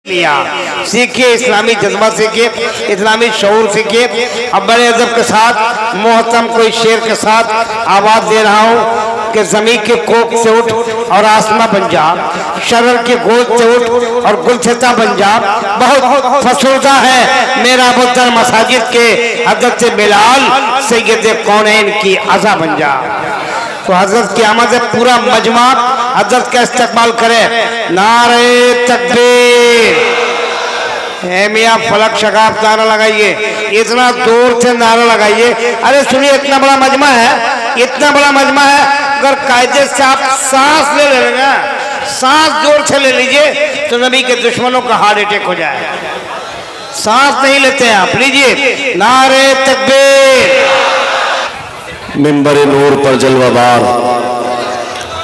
لیا سیکھیے، اسلامی جذبہ سیکھیے، اسلامی شعور سیکھیے۔ اب بڑے ادب کے ساتھ محترم کوئی شعر کے ساتھ آواز دے رہا ہوں کہ زمین کے کوک سے اٹھ اور آسماں بن جا، شرر کے گود سے اٹھ اور گلچھتا بن جا، بہت فسردہ ہے میرا بتر مساجد کے، حضرت بلال سید کونین کی عزا بن جا۔ تو حضرت کی آمد سے پورا مجمع حضرت کا استقبال کرے۔ نعرہ تکبیر! اے میاں فلک شگاف نعرہ لگائیے، اتنا دور سے نعرہ لگائیے۔ ارے سنیے، اتنا بڑا مجمع ہے، اتنا بڑا مجمع ہے، اگر قاعدے سے آپ سانس لے لیں گے، سانس زور سے لے لیجئے تو نبی کے دشمنوں کا ہارٹ اٹیک ہو جائے۔ سانس نہیں لیتے ہیں آپ، لیجئے نعرہ تکبیر! منبر نور پر جلوہ بار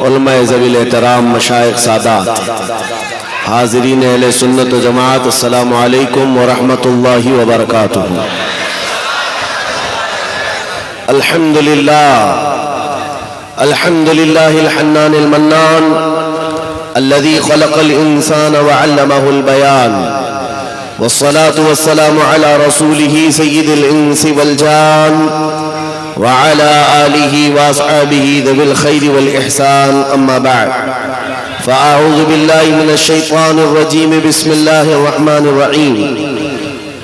علماء ذوی الاحترام، مشائخ، سادات، حاضرین اہل سنت و جماعت، السلام علیکم ورحمۃ اللہ وبرکاتہ۔ الحمدللہ الحنان المنان الذي خلق الانسان وعلمه البيان، والصلاة والسلام على رسوله سید الانس والجان وعلى آلہ واصحابہ ذوی الخیر والإحسان، اما بعد فأعوذ باللہ من الشیطان الرجیم، بسم اللہ الرحمن الرحیم۔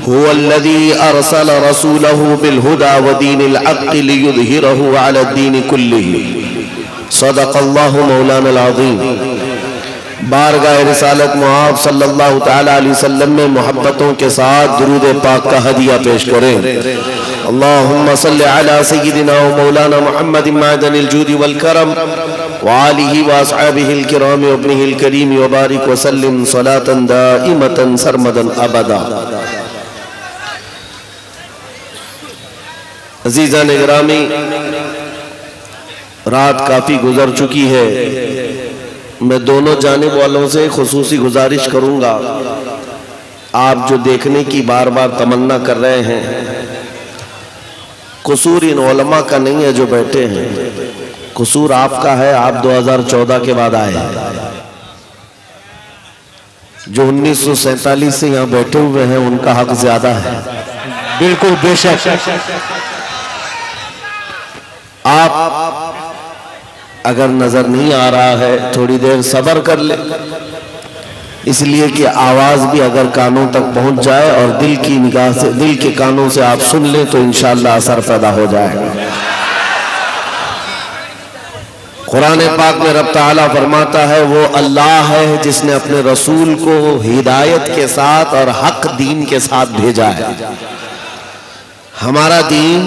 هو الذی ارسل رسولہ بالہدى ودین الحق لیظہرہ علی الدین کلہ، صدق اللہ مولانا العظیم۔ بارگاہ رسالت معاذ صلی اللہ تعالی علیہ وسلم میں محبتوں کے ساتھ درود پاک کا ہدیہ پیش کریں۔ اللہم صلی علی سیدنا و مولانا محمد معدن الجود والکرم وآلہ واصحابہ الکرام وابنہ الکریم وبارک وسلم صلاة دائمة سرمدا ابدا۔ عزیزان اکرامی، رات کافی گزر چکی ہے، میں دونوں جانب والوں سے خصوصی گزارش کروں گا، آپ جو دیکھنے کی بار بار تمنا کر رہے ہیں، قصور ان علماء کا نہیں ہے جو بیٹھے ہیں، قصور آپ کا ہے، آپ 2014 کے بعد آئے ہیں۔ جو 1947 سے یہاں بیٹھے ہوئے ہیں ان کا حق زیادہ ہے۔ بالکل بے شک۔ آپ اگر نظر نہیں آ رہا ہے تھوڑی دیر صبر کر لیں، اس لیے کہ آواز بھی اگر کانوں تک پہنچ جائے اور دل کی نگاہ سے، دل کے کانوں سے آپ سن لیں تو انشاءاللہ اثر پیدا ہو جائے گا۔ قرآن پاک میں رب تعالیٰ فرماتا ہے وہ اللہ ہے جس نے اپنے رسول کو ہدایت کے ساتھ اور حق دین کے ساتھ بھیجا ہے۔ ہمارا دین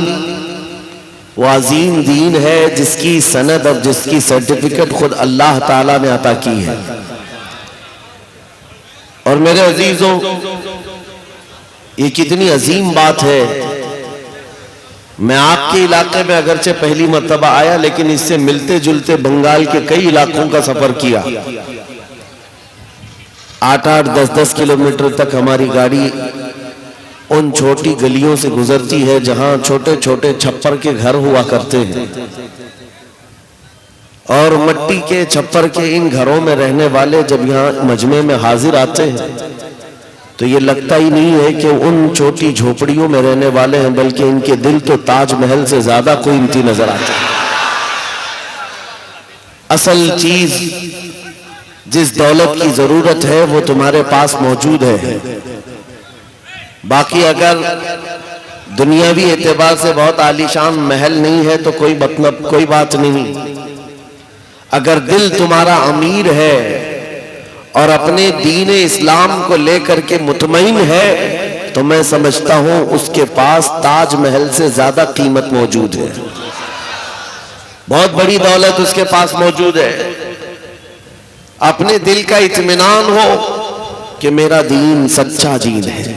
وہ عظیم دین ہے جس کی سند اور جس کی سرٹیفکیٹ خود اللہ تعالیٰ نے عطا کی ہے۔ اور میرے عزیزوں، یہ کتنی عظیم بات ہے۔ میں آپ کے علاقے میں اگرچہ پہلی مرتبہ آیا، لیکن اس سے ملتے جلتے بنگال کے کئی علاقوں کا سفر کیا۔ 8-8 10-10 کلومیٹر تک ہماری گاڑی ان چھوٹی گلیوں سے گزرتی ہے جہاں چھوٹے چھوٹے چھپر کے گھر ہوا کرتے ہیں، اور مٹی کے چھپر کے ان گھروں میں رہنے والے جب یہاں مجمع میں حاضر آتے ہیں تو یہ لگتا ہی نہیں ہے کہ ان چھوٹی جھوپڑیوں میں رہنے والے ہیں، بلکہ ان کے دل تو تاج محل سے زیادہ قیمتی نظر آتے ہیں۔ اصل چیز جس دولت کی ضرورت ہے وہ تمہارے پاس موجود ہے، باقی اگر دنیاوی اعتبار سے بہت عالیشان محل نہیں ہے تو کوئی بات نہیں۔ اگر دل تمہارا امیر ہے اور اپنے دین اسلام کو لے کر کے مطمئن ہے تو میں سمجھتا ہوں اس کے پاس تاج محل سے زیادہ قیمت موجود ہے، بہت بڑی دولت اس کے پاس موجود ہے۔ اپنے دل کا اطمینان ہو کہ میرا دین سچا دین ہے،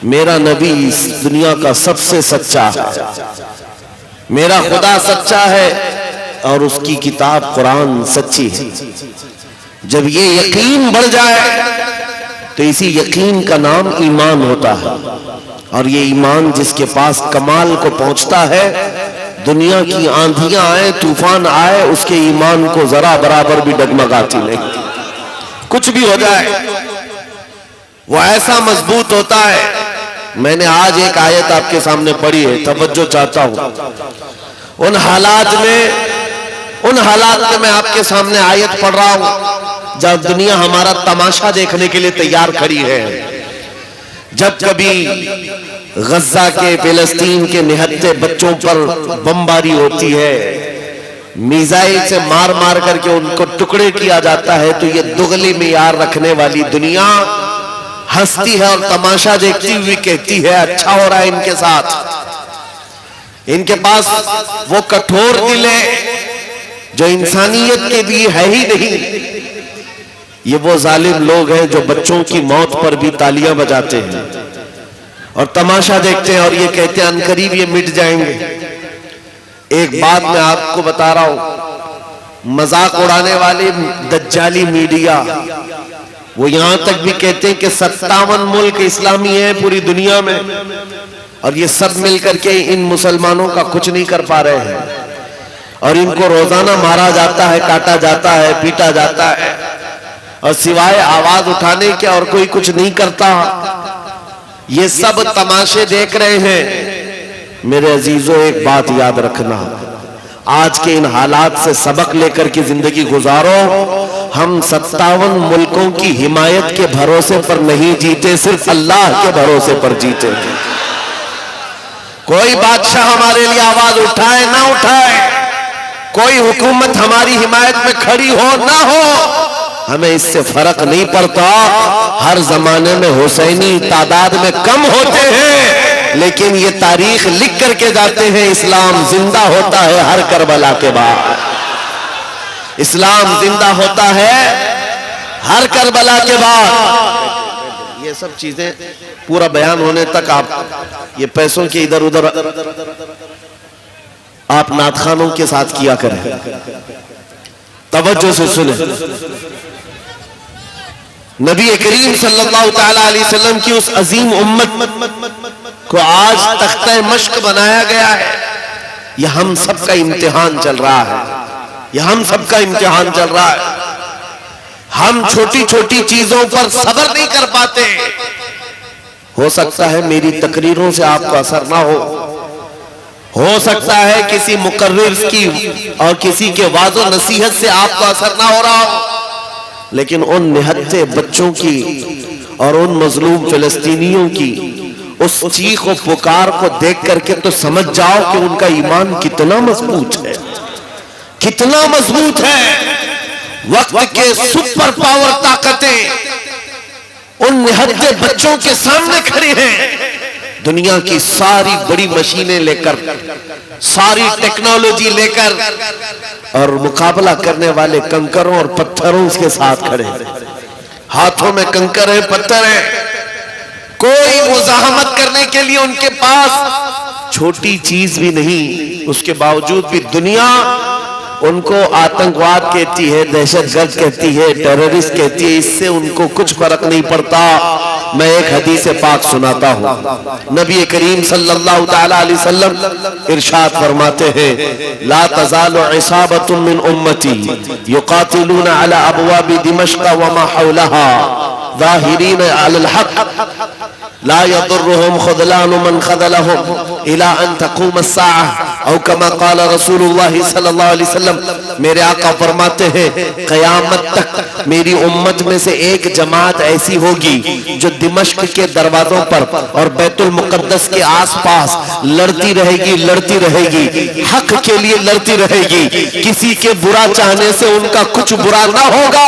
میرا نبی اس دنیا کا سب سے سچا ہے، میرا خدا سچا ہے اور اس کی کتاب قرآن سچی ہے۔ جب یہ یقین بڑھ جائے تو اسی یقین کا نام ایمان ہوتا ہے، اور یہ ایمان جس کے پاس کمال کو پہنچتا ہے، دنیا کی آندھیاں آئے، طوفان آئے، اس کے ایمان کو ذرا برابر بھی ڈگمگاتی نہیں، کچھ بھی ہو جائے وہ ایسا مضبوط ہوتا ہے. میں نے آج ایک آیت آپ کے سامنے پڑھی ہے, توجہ چاہتا ہوں. ان حالات میں میں آپ کے سامنے آیت پڑھ رہا ہوں جب دنیا ہمارا تماشا دیکھنے کے لیے تیار کھڑی ہے. جب کبھی غزہ کے, فلسطین کے نہتے بچوں پر بمباری ہوتی ہے, میزائل سے مار مار کر کے ان کو ٹکڑے کیا جاتا ہے, تو یہ دغلی معیار رکھنے والی دنیا ہنستی ہے اور تماشا دیکھتی ہوئی کہتی ہے اچھا ہو رہا ہے ان کے ساتھ. ان کے پاس وہ کٹھور دل ہے جو انسانیت کے لیے ہے ہی نہیں. یہ وہ ظالم لوگ ہیں جو بچوں کی موت پر بھی تالیاں بجاتے ہیں اور تماشا دیکھتے ہیں اور یہ کہتے ہیں عنقریب یہ مٹ جائیں گے. ایک بات میں آپ کو بتا رہا ہوں, مذاق اڑانے والے دجالی میڈیا وہ یہاں تک بھی کہتے ہیں کہ 57 ملک اسلامی ہیں پوری دنیا میں, اور یہ سب مل کر کے ان مسلمانوں کا کچھ نہیں کر پا رہے ہیں, اور ان کو روزانہ مارا جاتا ہے, کاٹا جاتا ہے, پیٹا جاتا ہے, اور سوائے آواز اٹھانے کے اور کوئی کچھ نہیں کرتا. یہ سب تماشے دیکھ رہے ہیں. میرے عزیزوں ایک بات یاد رکھنا, آج کے ان حالات سے سبق لے کر کے زندگی گزارو. ہم 57 ملکوں کی حمایت کے بھروسے پر نہیں جیتے, صرف اللہ کے بھروسے پر جیتے. کوئی بادشاہ ہمارے لیے آواز اٹھائے نہ اٹھائے, کوئی حکومت ہماری حمایت میں کھڑی ہو نہ ہو, ہمیں اس سے فرق نہیں پڑتا. ہر زمانے میں حسینی تعداد میں کم ہوتے ہیں, لیکن یہ تاریخ لکھ کر کے جاتے ہیں اسلام زندہ ہوتا ہے ہر کربلا کے بعد. اسلام زندہ ہوتا ہے ہر کربلا کے بعد. یہ سب چیزیں پورا بیان ہونے تک آپ یہ پیسوں کے ادھر ادھر آپ نعت خوانوں کے ساتھ کیا کریں. توجہ سے سنیں. نبی کریم صلی اللہ تعالی علیہ وسلم کی اس عظیم امت کو آج تختہ مشق بنایا گیا ہے. یہ ہم سب کا امتحان چل رہا ہے, یہ ہم سب کا امتحان چل رہا ہے. ہم چھوٹی چھوٹی چیزوں پر صبر نہیں کر پاتے. ہو سکتا ہے میری تقریروں سے آپ کو اثر نہ ہو سکتا ہے کسی مقرر کی اور کسی کے واعظ و نصیحت سے آپ کو اثر نہ ہو رہا ہو, لیکن ان نہتے بچوں کی اور ان مظلوم فلسطینیوں کی اس چیخ و پکار کو دیکھ کر کے تو سمجھ جاؤ کہ ان کا ایمان کتنا مضبوط ہے, کتنا مضبوط ہے. وقت کے سپر پاور طاقتیں ان نہتے بچوں کے سامنے کھڑی ہیں. دنیا کی ساری بڑی مشینیں لے کر, ساری ٹیکنالوجی لے کر, اور مقابلہ کرنے والے کنکروں اور پتھروں اس کے ساتھ کھڑے ہیں. ہاتھوں میں کنکر ہیں, پتھر ہیں, کوئی مزاحمت کرنے کے لیے ان کے پاس چھوٹی چیز بھی نہیں. اس کے باوجود بھی دنیا ان کو آتنکواد کہتی ہے, دہشت گرد کہتی ہے, ٹیررسٹ کہتی ہے. اس سے ان کو کچھ فرق نہیں پڑتا. میں ایک حدیث پاک سناتا ہوں. نبی کریم صلی اللہ تعالی علیہ وسلم ارشاد فرماتے ہیں, لا تزال عصابۃ من امتی یقاتلون علی ابواب دمشق وما حولها ظاہرین علی الحق لا يضرهم خذلان من خذلهم الى ان تقوم الساعة او كما قال رسول اللہ صلی اللہ علیہ وسلم. میرے آقا فرماتے ہیں قیامت تک میری امت میں سے ایک جماعت ایسی ہوگی جو دمشق کے دروازوں پر اور بیت المقدس کے آس پاس لڑتی رہے گی, لڑتی رہے گی, حق کے لیے لڑتی رہے گی. کسی کے برا چاہنے سے ان کا کچھ برا نہ ہوگا.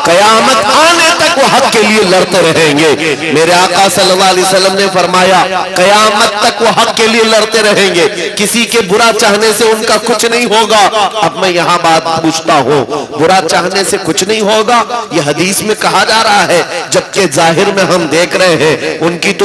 قیامت آنے تک وہ حق کے لیے لڑتے رہیں گے. میرے آقا صلی اللہ علیہ وسلم نے فرمایا قیامت تک وہ حق کے لیے لڑتے رہیں گے, کسی کے برا چاہنے سے ان کا کچھ نہیں ہوگا. اب میں یہاں بات پوچھتا ہوں, برا چاہنے سے کچھ نہیں ہوگا یہ حدیث میں کہا جا رہا ہے, جبکہ ظاہر میں ہم دیکھ رہے ہیں ان کی تو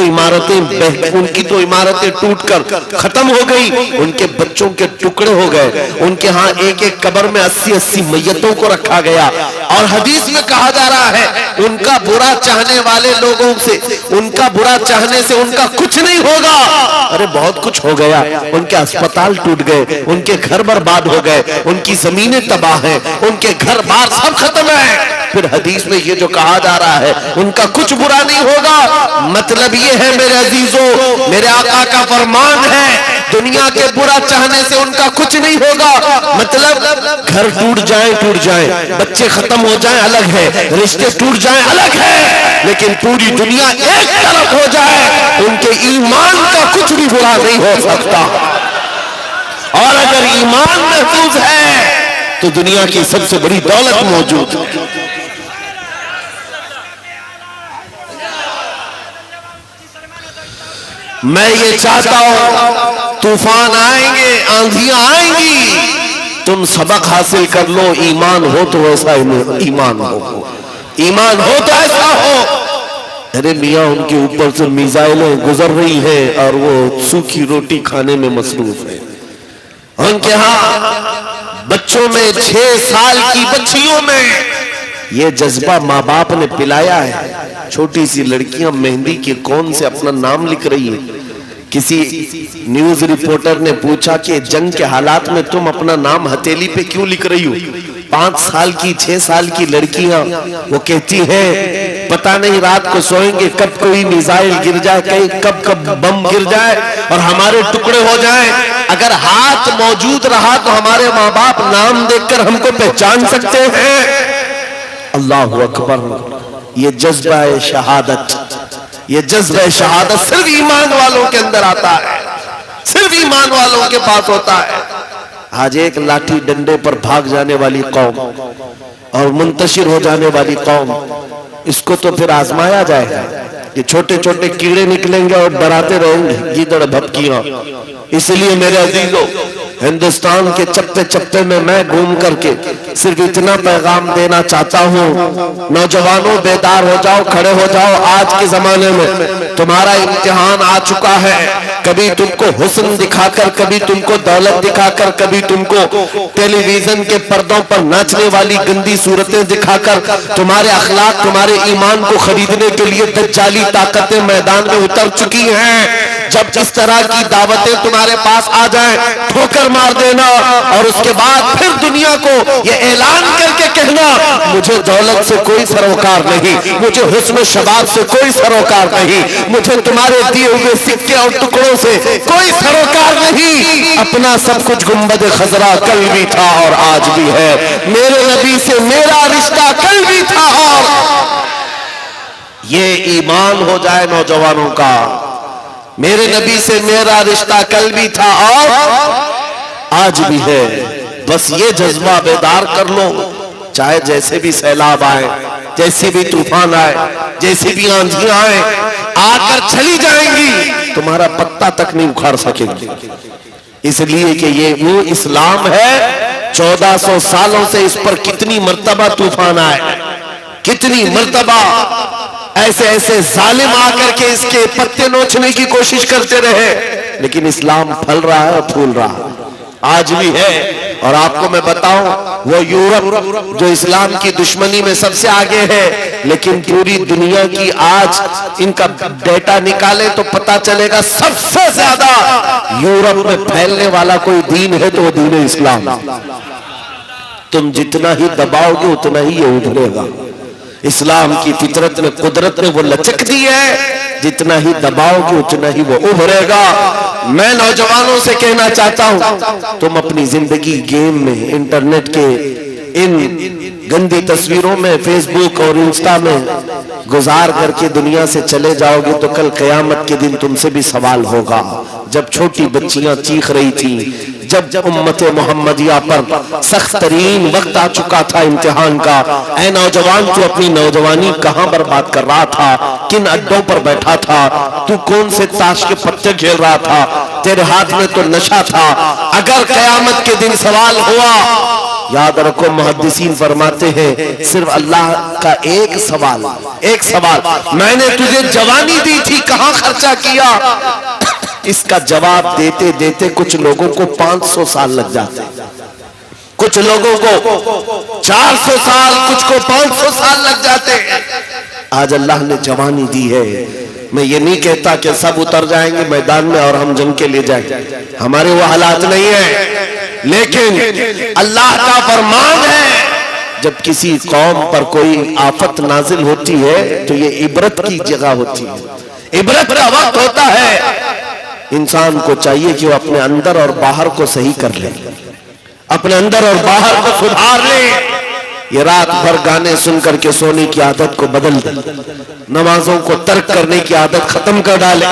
عمارتیں ٹوٹ کر ختم ہو گئی, ان کے بچوں کے ٹکڑے ہو گئے, ان کے ہاں ایک ایک قبر میں 80 میتوں کو رکھا گیا. اور حدیث میں کہا جا رہا ہے ان کا برا چاہنے والے لوگوں سے, ان کا برا چاہنے سے ان کا کچھ نہیں ہوگا. ارے بہت کچھ ہو گیا, ان کے اسپتال ٹوٹ گئے, ان کے گھر برباد ہو گئے, ان کی زمینیں تباہ ہیں, ان کے گھر بار سب ختم ہے. پھر حدیث میں یہ جو کہا جا رہا ہے ان کا کچھ برا نہیں ہوگا، مطلب یہ ہے میرے عزیزوں، میرے آقا کا فرمان ہے دنیا کے برا چاہنے سے ان کا کچھ نہیں ہوگا، مطلب گھر ٹوٹ جائیں بچے ختم ہو جائیں الگ ہے، رشتے ٹوٹ جائیں الگ ہے، لیکن پوری دنیا ایک طرف ہو جائے ان کے ایمان کا کچھ بھی برا نہیں ہو سکتا، اور اگر ایمان محفوظ ہے تو دنیا کی سب سے بڑی دولت موجود ہے۔ میں یہ چاہتا ہوں طوفان آئیں گے، آندھیاں آئیں گی، تم سبق حاصل کر لو، ایمان ہو تو ایسا ایمان ہو، ایمان ہو تو ایسا ہو۔ ارے میاں ان کے اوپر سے میزائلیں گزر رہی ہیں اور وہ سوکھی روٹی کھانے میں مصروف ہے، ان کے ہاں بچوں میں 6 سال کی بچیوں میں یہ جذبہ ماں باپ نے پلایا ہے۔ چھوٹی سی لڑکیاں مہندی کے کون سے اپنا نام لکھ رہی ہیں، کسی نیوز رپورٹر نے پوچھا کہ جنگ کے حالات میں تم اپنا نام ہتھیلی پہ کیوں لکھ رہی ہو؟ 5 سال کی 6 سال کی لڑکیاں وہ کہتی ہیں پتہ نہیں رات کو سوئیں گے کب کوئی میزائل گر جائے، کہیں کب بم گر جائے اور ہمارے ٹکڑے ہو جائیں، اگر ہاتھ موجود رہا تو ہمارے ماں باپ نام دیکھ کر ہم کو پہچان سکتے ہیں۔ اللہ اکبر، یہ جذبہ شہادت، یہ جذبہ شہادت صرف ایمان والوں کے اندر آتا ہے، صرف ایمان والوں کے پاس ہوتا ہے۔ آج ایک لاٹھی ڈنڈے پر بھاگ جانے والی قوم اور منتشر ہو جانے والی قوم، اس کو تو پھر آزمایا جائے گا، یہ چھوٹے چھوٹے کیڑے نکلیں گے اور ڈراتے رہیں گے گیدڑ بھپکیاں۔ اس لیے میرے عزیزوں، ہندوستان کے چپتے چپتے میں گھوم کر کے صرف اتنا پیغام دینا چاہتا ہوں، نوجوانوں بیدار ہو جاؤ، کھڑے ہو جاؤ، آج کے زمانے میں تمہارا امتحان آ چکا ہے، کبھی تم کو حسن دکھا کر، کبھی تم کو دولت دکھا کر، کبھی تم کو ٹیلی ویژن کے پردوں پر ناچنے والی گندی صورتیں دکھا کر تمہارے اخلاق، تمہارے ایمان کو خریدنے کے لیے دجالی طاقتیں میدان میں اتر چکی ہیں۔ جب اس طرح کی دعوتیں تمہارے پاس آ جائیں، ٹھوکر مار دینا اور اس کے بعد پھر دنیا کو یہ اعلان کر کے کہنا مجھے دولت سے کوئی سروکار نہیں، مجھے حسن و شباب سے کوئی سروکار نہیں، مجھے تمہارے دیے ہوئے سکے اور ٹکڑوں سے کوئی سروکار نہیں، اپنا سب کچھ گنبد خضرا کل بھی تھا اور آج بھی ہے، میرے نبی سے میرا رشتہ کل بھی تھا اور یہ ایمان ہو جائے نوجوانوں کا، میرے نبی سے میرا رشتہ کل بھی تھا اور آج بھی ہے، بس یہ جذبہ بیدار کر لو، چاہے جیسے بھی سیلاب آئے، جیسے بھی طوفان آئے، جیسے بھی آندھیاں آئے، آ کر چلی جائیں گی، تمہارا پتا تک نہیں اکھاڑ سکے گی، اس لیے کہ یہ وہ اسلام ہے۔ 1400 سالوں سے اس پر کتنی مرتبہ طوفان آئے، کتنی مرتبہ ایسے ایسے ظالم آ کر کے اس کے پتے نوچنے کی کوشش کرتے رہے، لیکن اسلام پھل رہا ہے اور پھول رہا ہے، آج بھی ہے۔ اور آپ کو میں بتاؤں، وہ یورپ جو اسلام کی دشمنی میں سب سے آگے ہے، لیکن پوری دنیا کی آج ان کا ڈیٹا نکالے تو پتا چلے گا سب سے زیادہ یورپ میں پھیلنے والا کوئی دین ہے تو وہ دین اسلام۔ تم جتنا ہی دباؤ گے اتنا ہی یہ ابھرے گا، اسلام کی فطرت میں، قدرت نے وہ لچک دی ہے، جتنا ہی دباؤ گے اتنا ہی وہ ابھرے گا۔ میں نوجوانوں سے کہنا چاہتا ہوں، تم اپنی زندگی گیم میں، انٹرنیٹ کے ان گندی تصویروں میں، فیس بک اور انسٹا میں گزار کر کے دنیا سے چلے جاؤ گے تو کل قیامت کے دن تم سے بھی سوال ہوگا۔ جب چھوٹی بچیاں چیخ رہی تھیں، جب امت محمدیہ پر سخت ترین وقت آ چکا تھا امتحان کا، اے نوجوان تو اپنی نوجوانی کہاں برباد کر رہا تھا، کن اڈوں پر بیٹھا تھا، تو کون سے تاش کے پتے کھیل رہا تھا، تیرے ہاتھ میں تو نشہ تھا۔ اگر قیامت کے دن سوال ہوا، یاد رکھو محدثین فرماتے ہیں صرف اللہ کا ایک سوال، میں نے تجھے جوانی دی تھی کہاں خرچہ کیا، اس کا جواب دیتے دیتے کچھ لوگوں کو 500 سال لگ جاتے، کچھ لوگوں کو 400 سال، کچھ کو 500 سال لگ جاتے۔ آج اللہ نے جوانی دی ہے، میں یہ نہیں کہتا کہ سب اتر جائیں گے میدان میں اور ہم جنگ کے لے جائیں گے، ہمارے وہ حالات نہیں ہیں، لیکن اللہ کا فرمان ہے جب کسی قوم پر کوئی آفت نازل ہوتی ہے تو یہ عبرت کی جگہ ہوتی ہے، عبرت کا وقت ہوتا ہے۔ انسان کو چاہیے کہ وہ اپنے اندر اور باہر کو صحیح کر لے، اپنے اندر اور باہر کو سدھار لے۔ یہ رات بھر گانے سن کر کے سونے کی عادت کو بدل دے، نمازوں کو ترک کرنے کی عادت ختم کر ڈالے،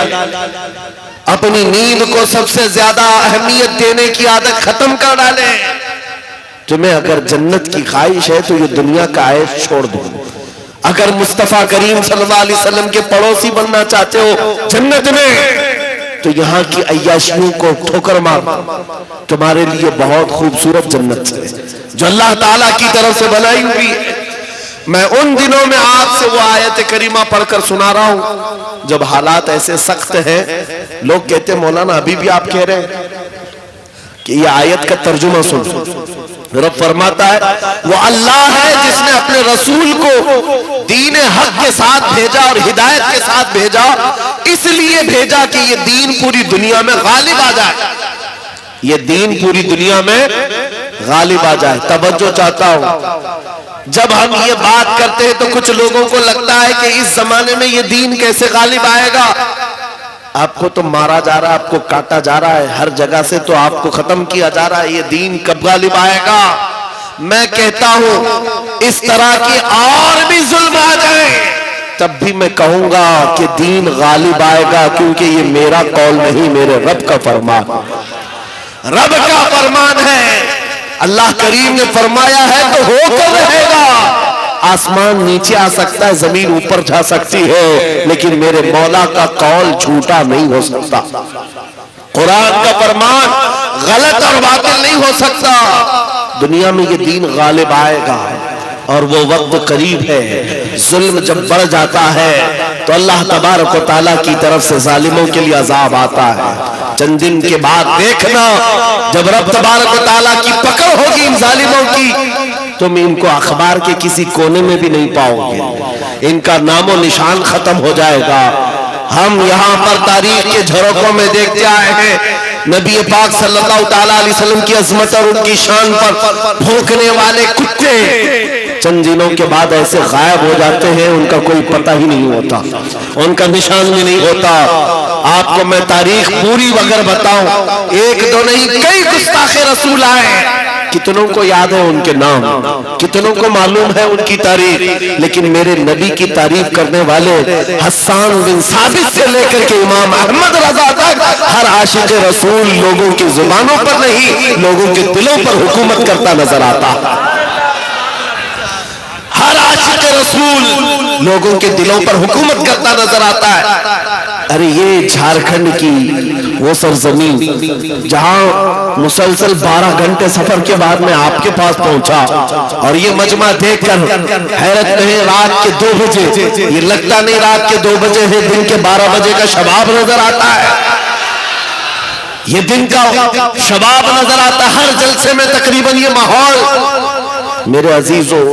اپنی نیند کو سب سے زیادہ اہمیت دینے کی عادت ختم کر ڈالے۔ تمہیں اگر جنت کی خواہش ہے تو یہ دنیا کا عیش چھوڑ دو۔ اگر مصطفیٰ کریم صلی اللہ علیہ وسلم کے پڑوسی بننا چاہتے ہو جنت میں تو یہاں کی عیاشیوں کو ٹھوکر مار، تمہارے لیے بہت خوبصورت جنت ہے جو اللہ تعالیٰ کی طرف سے بنائی ہوئی ہے۔ میں ان دنوں میں آپ سے وہ آیت کریمہ پڑھ کر سنا رہا ہوں جب حالات ایسے سخت ہیں، لوگ کہتے ہیں مولانا ابھی بھی آپ کہہ رہے ہیں کہ یہ آیت کا ترجمہ سن۔ رب فرماتا ہے وہ اللہ ہے جس نے اپنے رسول کو دین حق کے ساتھ بھیجا اور ہدایت کے ساتھ بھیجا، اس لیے بھیجا کہ یہ دین پوری دنیا میں غالب آ جائے، یہ دین پوری دنیا میں غالب آ جائے۔ توجہ چاہتا ہوں، جب ہم یہ بات کرتے ہیں تو کچھ لوگوں کو لگتا ہے کہ اس زمانے میں یہ دین کیسے غالب آئے گا؟ آپ کو تو مارا جا رہا ہے، آپ کو کاٹا جا رہا ہے، ہر جگہ سے تو آپ کو ختم کیا جا رہا ہے، یہ دین کب غالب آئے گا؟ میں کہتا ہوں اس طرح کی اور بھی ظلم آ جائیں تب بھی میں کہوں گا کہ دین غالب آئے گا، کیونکہ یہ میرا قول نہیں، میرے رب کا فرمان، رب کا فرمان ہے۔ اللہ کریم نے فرمایا ہے تو ہو کر رہے گا۔ آسمان نیچے آ سکتا ہے، زمین اوپر جا سکتی ہے، لیکن میرے مولا کا قول جھوٹا نہیں ہو سکتا، قرآن کا فرمان غلط اور باطل نہیں ہو سکتا۔ دنیا میں یہ دین غالب آئے گا اور وہ وقت قریب ہے۔ ظلم جب بڑھ جاتا ہے تو اللہ تبارک و تعالیٰ کی طرف سے ظالموں کے لیے عذاب آتا ہے۔ چند دن کے بعد دیکھنا جب رب تبارک و تعالیٰ کی پکڑ ہوگی ان ظالموں کی، تم ان کو اخبار کے کسی کونے میں بھی نہیں پاؤ گے، ان کا نام و نشان ختم ہو جائے گا۔ ہم یہاں پر تاریخ کے جھروکوں میں دیکھتے آئے ہیں نبی پاک صلی اللہ تعالیٰ علیہ وسلم کی عظمت اور ان کی شان پر بھونکنے والے کتے چند دنوں کے بعد ایسے غائب ہو جاتے ہیں، ان کا کوئی پتہ ہی نہیں ہوتا، ان کا نشان بھی نہیں ہوتا۔ آپ کو میں تاریخ پوری اگر بتاؤں، ایک دو نہیں کئی گستاخ رسول آئے، کتنوں کو یاد ہے ان کے نام، کتنوں کو معلوم ہے ان کی تاریخ، لیکن میرے نبی کی تعریف کرنے والے حسان بن ثابت سے لے کر کے امام احمد رضا تک ہر عاشق رسول لوگوں کی زبانوں پر نہیں، لوگوں کے دلوں پر حکومت کرتا نظر آتا۔ ہر عاشق رسول لوگوں کے دلوں پر حکومت کرتا نظر آتا ہے۔ ارے یہ جھارکھنڈ کی وہ سرزمین جہاں مسلسل 12 گھنٹے سفر کے بعد میں آپ کے پاس پہنچا اور یہ مجمع دیکھ کر حیرت نہیں، رات کے 2 بجے، یہ لگتا نہیں رات کے 2 بجے ہے، دن کے 12 بجے کا شباب نظر آتا ہے، یہ دن کا شباب نظر آتا ہے۔ ہر جلسے میں تقریباً یہ ماحول۔ میرے عزیزوں،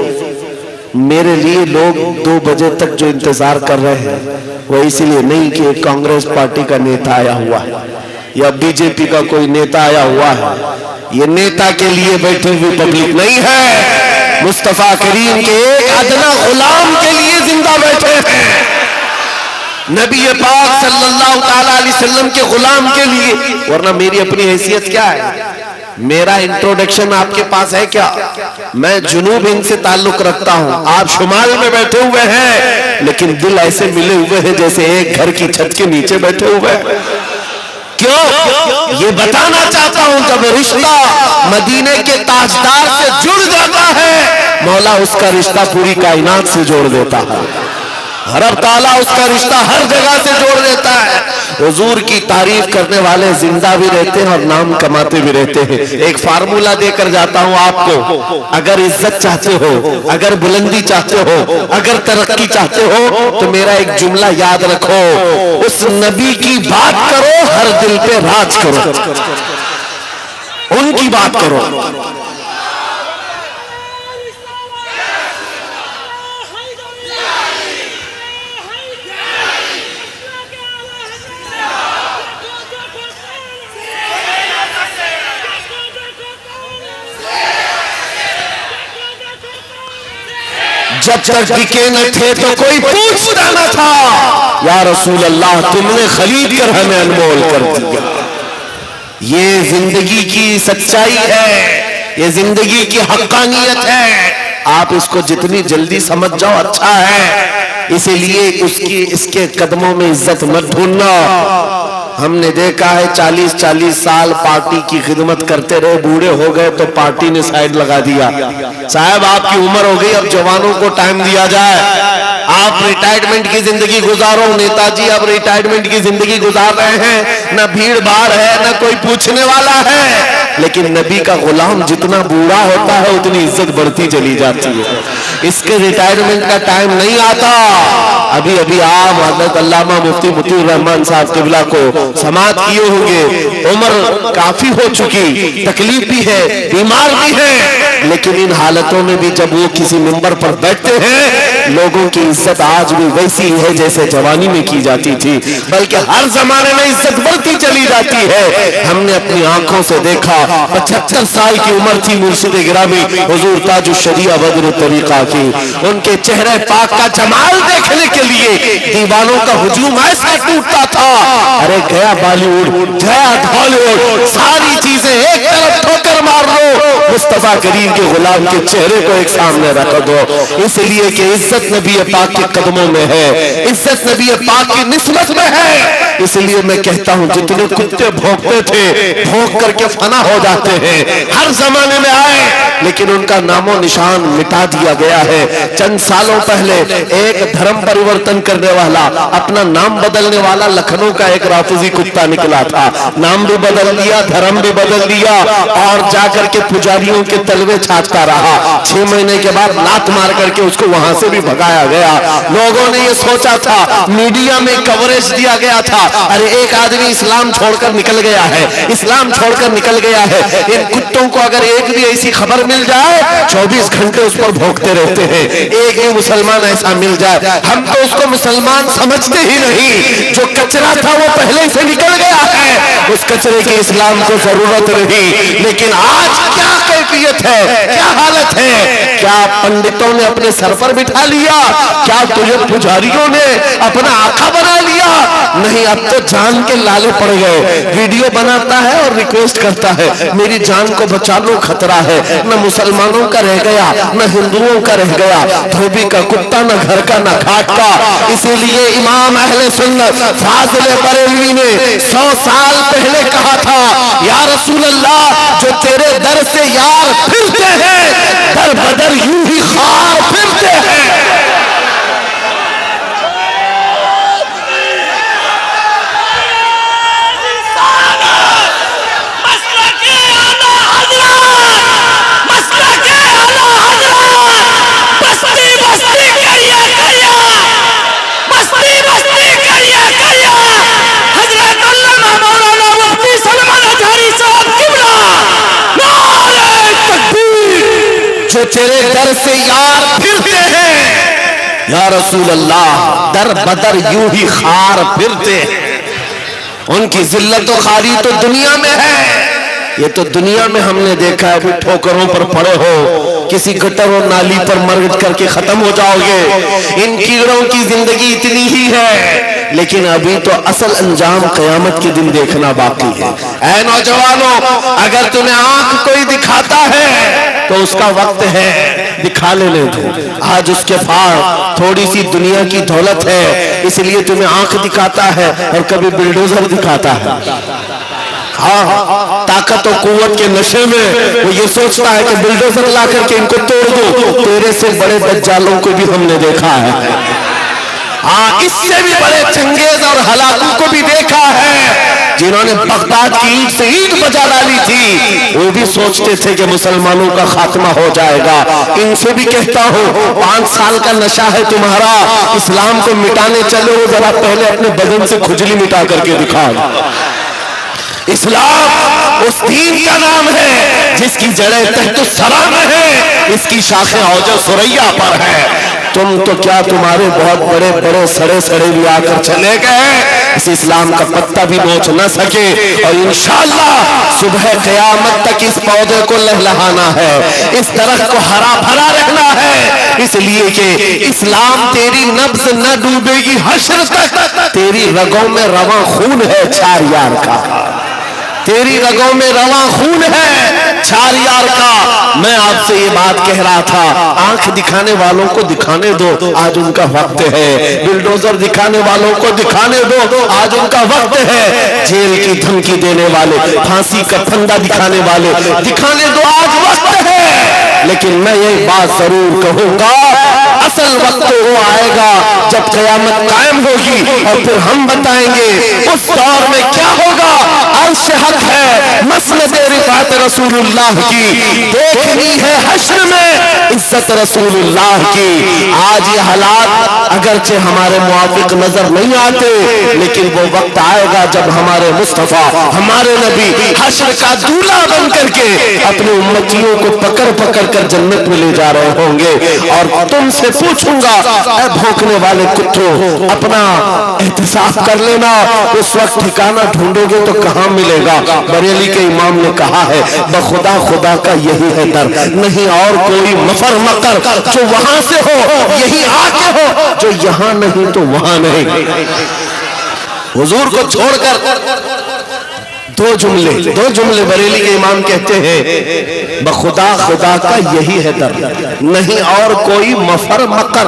میرے لیے لوگ 2 بجے تک جو انتظار کر رہے ہیں وہ اسی لیے نہیں کہ کانگریس پارٹی کا نیتا آیا ہوا ہے یا بی جے پی کا کوئی نیتا آیا ہوا ہے، یہ نیتا کے لیے بیٹھی ہوئی پبلک نہیں ہے، مصطفیٰ کریم کے ایک ادنا غلام کے لیے زندہ بیٹھے ہیں، نبی پاک صلی اللہ تعالیٰ علیہ وسلم کے غلام کے لیے۔ ورنہ میری اپنی حیثیت کیا ہے؟ میرا انٹروڈکشن آپ کے پاس ہے کیا؟ میں جنوب ہند سے تعلق رکھتا ہوں، آپ شمال میں بیٹھے ہوئے ہیں، لیکن دل ایسے ملے ہوئے ہیں جیسے ایک گھر کی چھت کے نیچے بیٹھے ہوئے ہیں۔ کیوں؟ یہ بتانا چاہتا ہوں جب رشتہ مدینے کے تاجدار سے جڑ جاتا ہے، مولا اس کا رشتہ پوری کائنات سے جوڑ دیتا ہے، رب تعالیٰ اس کا رشتہ ہر جگہ سے جوڑ دیتا ہے۔ حضور کی تعریف کرنے والے زندہ بھی رہتے ہیں اور نام کماتے بھی رہتے ہیں۔ ایک فارمولہ دے کر جاتا ہوں آپ کو، اگر عزت چاہتے ہو، اگر بلندی چاہتے ہو، اگر ترقی چاہتے ہو تو میرا ایک جملہ یاد رکھو، اس نبی کی بات کرو، ہر دل پہ راج کرو، ان کی بات کرو۔ جب تک بکے نہ تھے تو کوئی پوچھتا نہ تھا، یا رسول اللہ تم نے خرید کر ہمیں انمول کر دیا۔ یہ زندگی کی سچائی ہے، یہ زندگی کی حقانیت ہے۔ آپ اس کو جتنی جلدی سمجھ جاؤ اچھا ہے، اسی لیے اس کے قدموں میں عزت مت ڈھونڈنا۔ ہم نے دیکھا ہے 40 سال پارٹی کی خدمت کرتے رہے، بوڑھے ہو گئے تو پارٹی نے سائیڈ لگا دیا۔ صاحب آپ کی عمر ہو گئی، اب جوانوں کو ٹائم دیا جائے، آپ ریٹائرمنٹ کی زندگی گزارو۔ نیتا جی اب ریٹائرمنٹ کی زندگی گزار رہے ہیں، نہ بھیڑ بھاڑ ہے نہ کوئی پوچھنے والا ہے، لیکن نبی کا غلام جتنا بوڑھا ہوتا ہے اتنی عزت بڑھتی چلی جاتی ہے۔ اس کے ریٹائرمنٹ کا ٹائم نہیں آتا۔ ابھی آپ حضرت علامہ مفتی مطیع الرحمان صاحب قبلہ کو سماعت کیے ہوں گے، عمر کافی ہو چکی، تکلیف بھی ہے، بیمار بھی ہے، لیکن ان حالتوں میں بھی جب وہ کسی منبر پر بیٹھتے ہیں، لوگوں کی عزت آج بھی ویسی ہے جیسے جوانی میں کی جاتی تھی، بلکہ ہر زمانے میں عزت بڑھتی چلی جاتی ہے۔ ہم نے اپنی آنکھوں سے دیکھا، 75 سال کی عمر تھی مرشد گرامی حضور تاج الشریعہ بدر الطریقہ کی، ان کے چہرے پاک کا جمال دیکھنے کے لیے دیوانوں کا ہجوم ایسا ٹوٹتا تھا، ارے گیا بالی ووڈ، گیا ڈھالی ووڈ، ساری چیزیں ایک طرف ٹھوکر مار لو، مصطفیٰ کریم کے غلام کے چہرے کو ایک سامنے رکھ دو، اس لیے کہ عزت نبی پاک کے قدموں میں ہے، عزت نبی پاک کی نسبت میں ہے۔ اس لیے میں کہتا ہوں جتنے کتے بھونکتے تھے بھونک کر کے فنا ہو جاتے ہیں، ہر زمانے میں آئے لیکن ان کا نام و نشان مٹا دیا گیا ہے۔ چند سالوں پہلے ایک دھرم پریورتن کرنے والا، اپنا نام بدلنے والا لکھنؤ کا ایک رافضی کتا نکلا تھا، نام بھی بدل دیا، دھرم بھی بدل دیا، اور جا کر کے پجاریوں کے تلوے چھانٹتا رہا۔ 6 مہینے کے بعد لات مار کر کے اس کو وہاں سے بھی بھگایا گیا۔ لوگوں نے یہ سوچا تھا، میڈیا میں کوریج دیا گیا تھا، ارے ایک آدمی اسلام چھوڑ کر نکل گیا ہے، اسلام چھوڑ کر نکل گیا ہے۔ ان کتوں کو اگر ایک بھی ایسی خبر مل جائے 24 گھنٹے اس پر بھونکتے رہتے ہیں، ایک بھی مسلمان ایسا مل جائے، ہم تو اس کو مسلمان سمجھتے ہی نہیں، جو کچرا تھا وہ پہلے سے نکل گیا ہے، اس کچرے کی اسلام کو ضرورت نہیں۔ لیکن آج کیا کیفیت ہے، کیا حالت ہے، کیا پنڈتوں نے اپنے سر پر بٹھا لیا، کیا تجھے پجاریوں نے اپنا آقا بنا لیا؟ نہیں، اب تو جان کے لالے پڑ گئے، ویڈیو بناتا ہے اور ریکویسٹ کرتا ہے میری جان کو بچا لو، خطرہ ہے، نہ مسلمانوں کا رہ گیا نہ ہندوؤں کا رہ گیا، دھوبی کا کتا نہ گھر کا نہ گھاٹ کا۔ اسی لیے امام اہل سنت فاضل بریلوی نے 100 سال پہلے کہا تھا، یا رسول اللہ جو تیرے در سے یار پھرتے ہیں در بدر یوں ہی خار پھرتے ہیں۔ جو تیرے در سے یار پھرتے ہیں، یا رسول اللہ در بدر یوں ہی خار پھرتے ہیں۔ ان کی ذلت و خاری تو دنیا میں ہے، یہ تو دنیا میں ہم نے دیکھا ہے، ٹھوکروں پر پڑے ہو، کسی گٹر و نالی پر مر کر کے ختم ہو جاؤ گے۔ ان کیڑوں کی زندگی اتنی ہی ہے، لیکن ابھی تو اصل انجام قیامت کے دن دیکھنا باقی ہے۔ اے نوجوانوں، اگر تمہیں آنکھ کوئی دکھاتا ہے تو اس کا وقت ہے، دکھا لینے دو۔ آج اس کے پاس تھوڑی سی دنیا کی دولت ہے، اس لیے تمہیں آنکھ دکھاتا ہے اور کبھی بلڈوزر دکھاتا ہے۔ ہاں، طاقت و قوت کے نشے میں وہ یہ سوچتا ہے کہ بلڈوزر لا کر کے ان کو توڑ دو۔ تیرے سے بڑے دجالوں کو بھی ہم نے دیکھا ہے، ہاں اس سے بھی بڑے چنگیز اور ہلاکوں کو بھی دیکھا ہے، جنہوں نے بغداد کی اینٹ سے اینٹ بجا ڈالی تھی، وہ بھی سوچتے تھے کہ مسلمانوں کا خاتمہ ہو جائے گا۔ ان سے بھی کہتا ہوں 5 سال کا نشہ ہے تمہارا، اسلام کو مٹانے چلے ہو، ذرا پہلے اپنے بدن سے کھجلی مٹا کر کے دکھا۔ اسلام اس دین کا نام ہے جس کی جڑیں تحت الثری میں ہے، اس کی شاخیں اوج ثریا پر ہے۔ تم تو کیا، تمہارے بہت بڑے بڑے سڑے سڑے بھی آ کر چلے گئے، اس اسلام کا پتا بھی نوچ نہ سکے، اور انشاءاللہ صبح قیامت تک اس پودے کو لہلہانا ہے، اس درخت کو ہرا بھرا رہنا ہے، اس لیے کہ اسلام تیری نبض نہ ڈوبے گی حشر تک، تیری رگوں میں رواں خون ہے چھار یار کا، تیری رگوں میں رواں خون ہے چھار یار کا۔ میں آپ سے یہ بات کہہ رہا تھا، آنکھ دکھانے والوں کو دکھانے دو، آج ان کا وقت ہے، بلڈوزر دکھانے والوں کو دکھانے دو، آج ان کا وقت ہے، جیل کی دھمکی دینے والے، پھانسی کا پھندا دکھانے والے دکھانے دو، آج وقت ہے۔ لیکن میں یہ بات ضرور کہوں گا، اصل وقت وہ آئے گا جب قیامت قائم ہوگی، اور پھر ہم بتائیں گے اس دور میں کیا ہوگا۔ عرش حق ہے، مسند رفعت رسول اللہ کی، دیکھنی ہے حشر میں عزت رسول اللہ کی۔ آج یہ حالات اگرچہ ہمارے موافق نظر نہیں آتے، لیکن وہ وقت آئے گا جب ہمارے مصطفیٰ، ہمارے نبی حشر کا دولہا بن کر کے اپنے امتیوں کو پکڑ پکڑ کر جنت میں لے جا رہے ہوں گے، اور تم سے پوچھوں گا، اے بھونکنے والے کتوں، اپنا احتساب کر لینا، اس وقت ٹھکانہ ڈھونڈو گے تو کہاں ملے گا؟ بریلی کے امام نے کہا ہے، بخدا خدا کا یہی ہے در، نہیں اور کوئی مفر مکر، جو وہاں سے ہو یہی آ کے ہو، جو یہاں نہیں تو وہاں نہیں۔ حضور کو چھوڑ کر دو جملے بریلی کے امام کہتے ہیں، بخدا خدا کا یہی ہے در، نہیں اور کوئی مفر مکر۔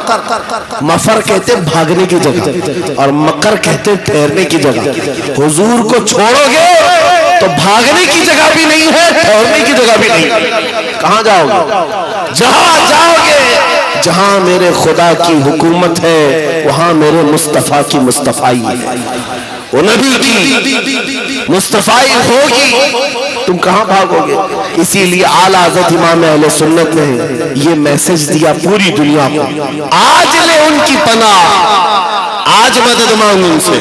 مفر کہتے بھاگنے کی جگہ، اور مکر کہتے ٹھہرنے کی جگہ۔ حضور کو چھوڑو گے تو بھاگنے کی جگہ بھی نہیں ہے، ٹھہرنے کی جگہ بھی نہیں۔ کہاں جاؤ گے؟ جہاں جاؤ گے جہاں میرے خدا کی حکومت ہے، وہاں میرے مصطفیٰ کی مصطفائی ہے، وہ نبی کی مصطفائی ہوگی، تم کہاں بھاگو گے؟ اسی لیے اعلیٰ حضرت امام اہل سنت نے یہ میسج دیا پوری دنیا کو، آج لے ان کی پناہ، آج مدد مانگ ان سے۔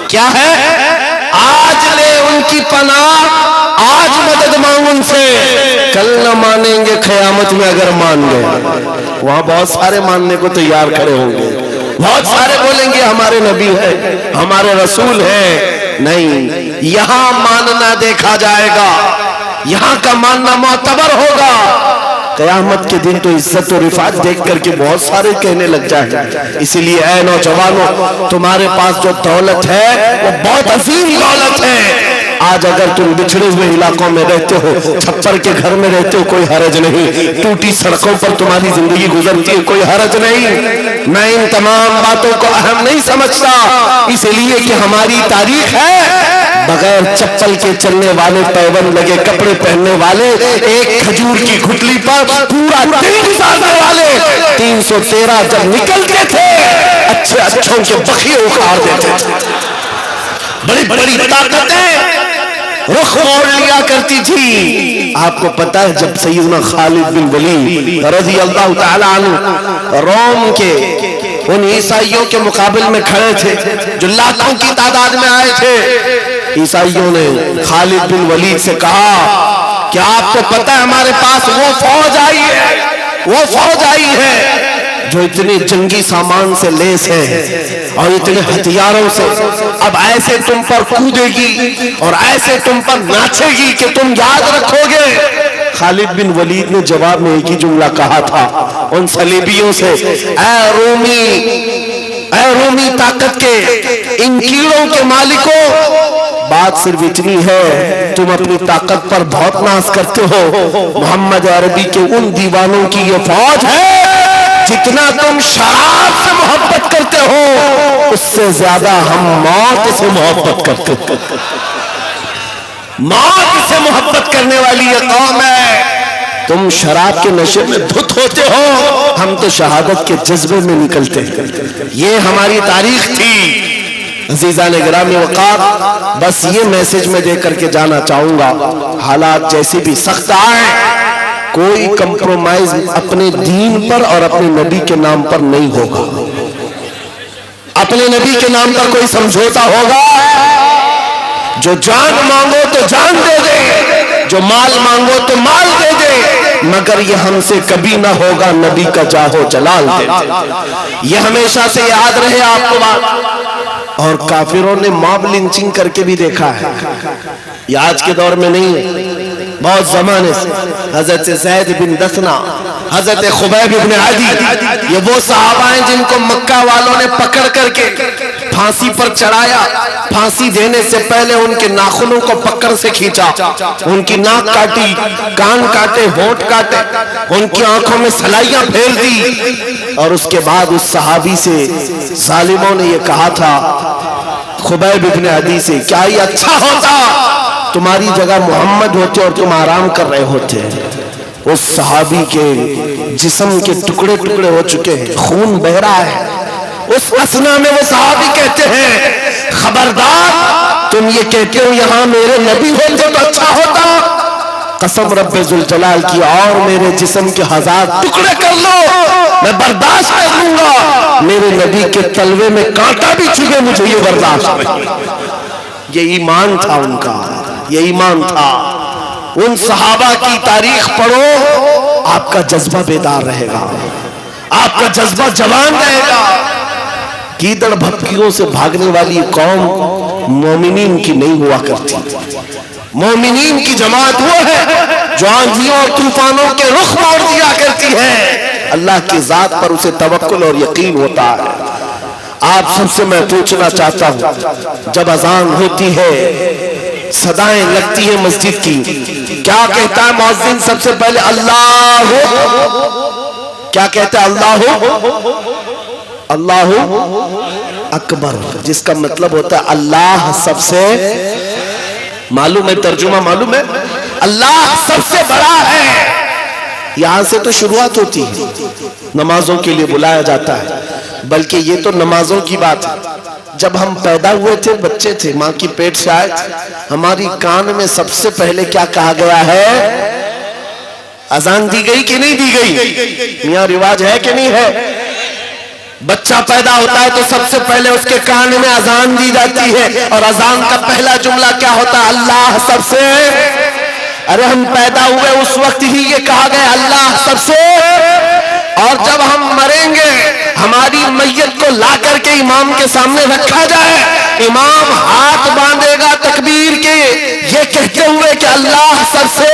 کیا ہے؟ آج لے ان کی پناہ، آج مدد مانگ ان سے، کل نہ مانیں گے قیامت میں اگر مان گئے۔ وہاں بہت سارے ماننے کو تیار کھڑے ہوں گے، بہت سارے بولیں گے ہمارے نبی ہے، ہمارے رسول ہے، نہیں، یہاں ماننا دیکھا جائے گا، یہاں کا ماننا معتبر ہوگا۔ قیامت کے دن تو عزت و رفعت دیکھ کر کے بہت سارے کہنے لگ جائیں، اسی لیے اے نوجوانوں، تمہارے پاس جو دولت ہے وہ بہت عظیم دولت ہے۔ آج اگر تم بچھڑے ہوئے علاقوں میں رہتے ہو، چھپر کے گھر میں رہتے ہو، کوئی حرج نہیں، ٹوٹی سڑکوں پر تمہاری زندگی گزرتی ہے، کوئی حرج نہیں۔ میں ان تمام باتوں کو اہم نہیں سمجھتا، اس لیے کہ ہماری تاریخ ہے بغیر چپل کے چلنے والے، پیبند لگے کپڑے پہننے والے، ایک کھجور کی گھٹلی پر پورا دن گزارنے والے، 313 جب نکلتے تھے اچھے اچھوں کے بخیے اکھاڑ دیتے تھے، بڑی بڑی طاقتیں رخ موڑ لیا کرتی تھی۔ آپ کو پتا ہے جب سیدنا خالد بن ولید رضی اللہ تعالی عنہ روم کے ان عیسائیوں کے مقابل میں کھڑے تھے جو لاکھوں کی تعداد میں آئے تھے، عیسائیوں نے خالد بن ولید سے کہا کہ آپ کو پتا ہے ہمارے پاس وہ فوج آئی ہے جو اتنے جنگی سامان سے لیس ہے اور اتنے ہتھیاروں سے، اب ایسے تم پر کودے گی اور ایسے تم پر ناچے گی کہ تم یاد رکھو گے۔ خالد بن ولید نے جواب میں ایک ہی جملہ کہا تھا ان صلیبیوں سے، اے رومی طاقت کے ان کیڑوں کے مالکوں، بات صرف اتنی ہے، تم اپنی طاقت پر بہت ناز کرتے ہو، محمد عربی کے ان دیوانوں کی یہ فوج ہے، جتنا تم شراب سے محبت کرتے ہو اس سے زیادہ ہم موت سے محبت کرتے ہیں۔ موت سے محبت کرنے والی یہ قوم ہے، تم شراب کے نشے میں دھت ہوتے ہو، ہم تو شہادت کے جذبے میں نکلتے ہیں۔ یہ ہماری تاریخ تھی۔ عزیزان گرامی وقار، بس یہ میسج میں دے کر کے جانا چاہوں گا، حالات جیسی بھی سخت آئیں، کوئی کمپرومائز اپنے دین پر اور اپنے نبی کے نام پر نہیں ہوگا۔ اپنے نبی کے نام پر کوئی سمجھوتا ہوگا، جو جان مانگو تو جان دے دے، جو مال مانگو تو مال دے دے، مگر یہ ہم سے کبھی نہ ہوگا نبی کا جاہو جلال دے دے۔ یہ ہمیشہ سے یاد رہے آپ کو بات۔ اور کافروں نے ماب لنچنگ کر کے بھی دیکھا ہے. یہ آج کے دور میں نہیں ہے، بہت زمانے سے. حضرت زید بن دثنہ، حضرت خبیب بن عدی، یہ وہ صحابہ ہیں جن کو مکہ والوں نے پکڑ کر کے پھانسی پر چڑھایا. پھانسی دینے سے پہلے ان کے ناخنوں کو پکڑ سے کھینچا، ان کی ناک کاٹی، کان کاٹے، ہونٹ کاٹے، ان کی آنکھوں میں سلائیاں پھیر دی. اور اس کے بعد اس صحابی سے ظالموں نے یہ کہا تھا، خبیب بن عدی سے، کیا یہ اچھا ہوتا تمہاری جگہ محمد ہوتے اور تم آرام کر رہے ہوتے. اس صحابی کے جسم کے ٹکڑے ٹکڑے ہو چکے ہیں، خون بہ رہا ہے. اس اسنا میں وہ صحابی کہتے ہیں، خبردار تم یہ کہتے ہو یہاں میرے نبی ہوتے تو اچھا ہوتا. قسم رب ذوالجلال کی، اور میرے جسم کے 1000 ٹکڑے کر لو میں برداشت کر لوں گا. میرے نبی کے تلوے میں کانٹا بھی چکے، مجھے یہ برداشت نہیں. یہ ایمان تھا ان کا، یہ ایمان تھا. ان صحابہ کی تاریخ پڑھو، آپ کا جذبہ بیدار رہے گا، آپ کا جذبہ جوان رہے گا. کیدڑ بھپکیوں سے بھاگنے والی قوم مومنین کی نہیں ہوا کرتی. مومنین کی جماعت وہ ہے جو آندھیوں اور طوفانوں کے رخ موڑ دیا کرتی ہے. اللہ کی ذات پر اسے توکل اور یقین ہوتا ہے. آپ سب سے میں پوچھنا چاہتا ہوں، جب اذان ہوتی ہے، صدائیں لگتی ہیں مسجد کی، کیا کہتا ہے مؤذن سب سے پہلے؟ اللہ، کیا کہتا ہے؟ اللہ اکبر، جس کا مطلب ہوتا ہے اللہ سب سے، معلوم ہے ترجمہ معلوم ہے؟ اللہ سب سے بڑا ہے. یہاں سے تو شروعات ہوتی ہے، نمازوں کے لیے بلایا جاتا ہے. بلکہ یہ تو نمازوں کی بات ہے. جب ہم پیدا ہوئے تھے، بچے تھے، ماں کی پیٹ سے آئے تھے، ہماری کان میں سب سے پہلے کیا کہا گیا ہے؟ اذان دی گئی کہ نہیں دی گئی؟ میاں رواج ہے کہ نہیں ہے؟ بچہ پیدا ہوتا ہے تو سب سے پہلے اس کے کان میں اذان دی جاتی ہے، اور اذان کا پہلا جملہ کیا ہوتا ہے؟ اللہ سب سے. ارے ہم پیدا ہوئے اس وقت ہی یہ کہا گیا اللہ سب سے. اور جب ہم مریں گے، ہماری میت کو لا کر کے امام کے سامنے رکھا جائے، امام ہاتھ باندھے گا تکبیر کے، یہ کہتے ہوئے کہ اللہ سب سے.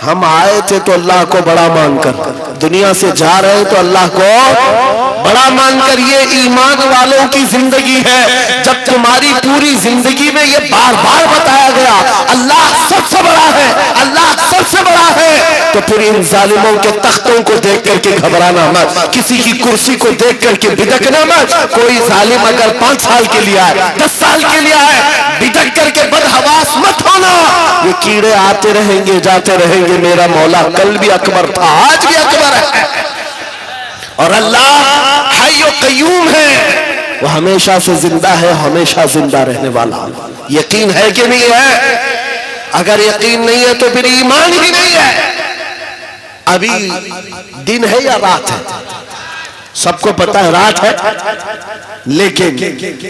ہم آئے تھے تو اللہ کو بڑا مان کر، دنیا سے جا رہے ہیں تو اللہ کو بڑا مان کر. یہ ایمان والوں کی زندگی ہے. جب تمہاری پوری زندگی میں یہ بار بار بتایا گیا اللہ سب سے بڑا ہے، اللہ سب سے بڑا ہے، تو پھر ان ظالموں کے تختوں کو دیکھ کر کے گھبرانا مت، کسی کی کرسی کو دیکھ کر کے بدکنا مت. کوئی ظالم اگر 5 سال کے لیے آئے، 10 سال کے لیے آئے، بدک کر کے بدحواس مت ہونا. یہ کیڑے آتے رہیں گے، جاتے رہیں گے. میرا مولا کل بھی اکبر تھا، آج بھی اکبر ہے، اور اللہ حی و قیوم ہے، وہ ہمیشہ سے زندہ ہے، ہمیشہ زندہ رہنے والا. یقین ہے کہ نہیں ہے؟ اگر یقین نہیں ہے تو پھر ایمان ہی نہیں ہے. ابھی دن ہے یا رات ہے؟ سب کو پتا ہے رات ہے، لیکن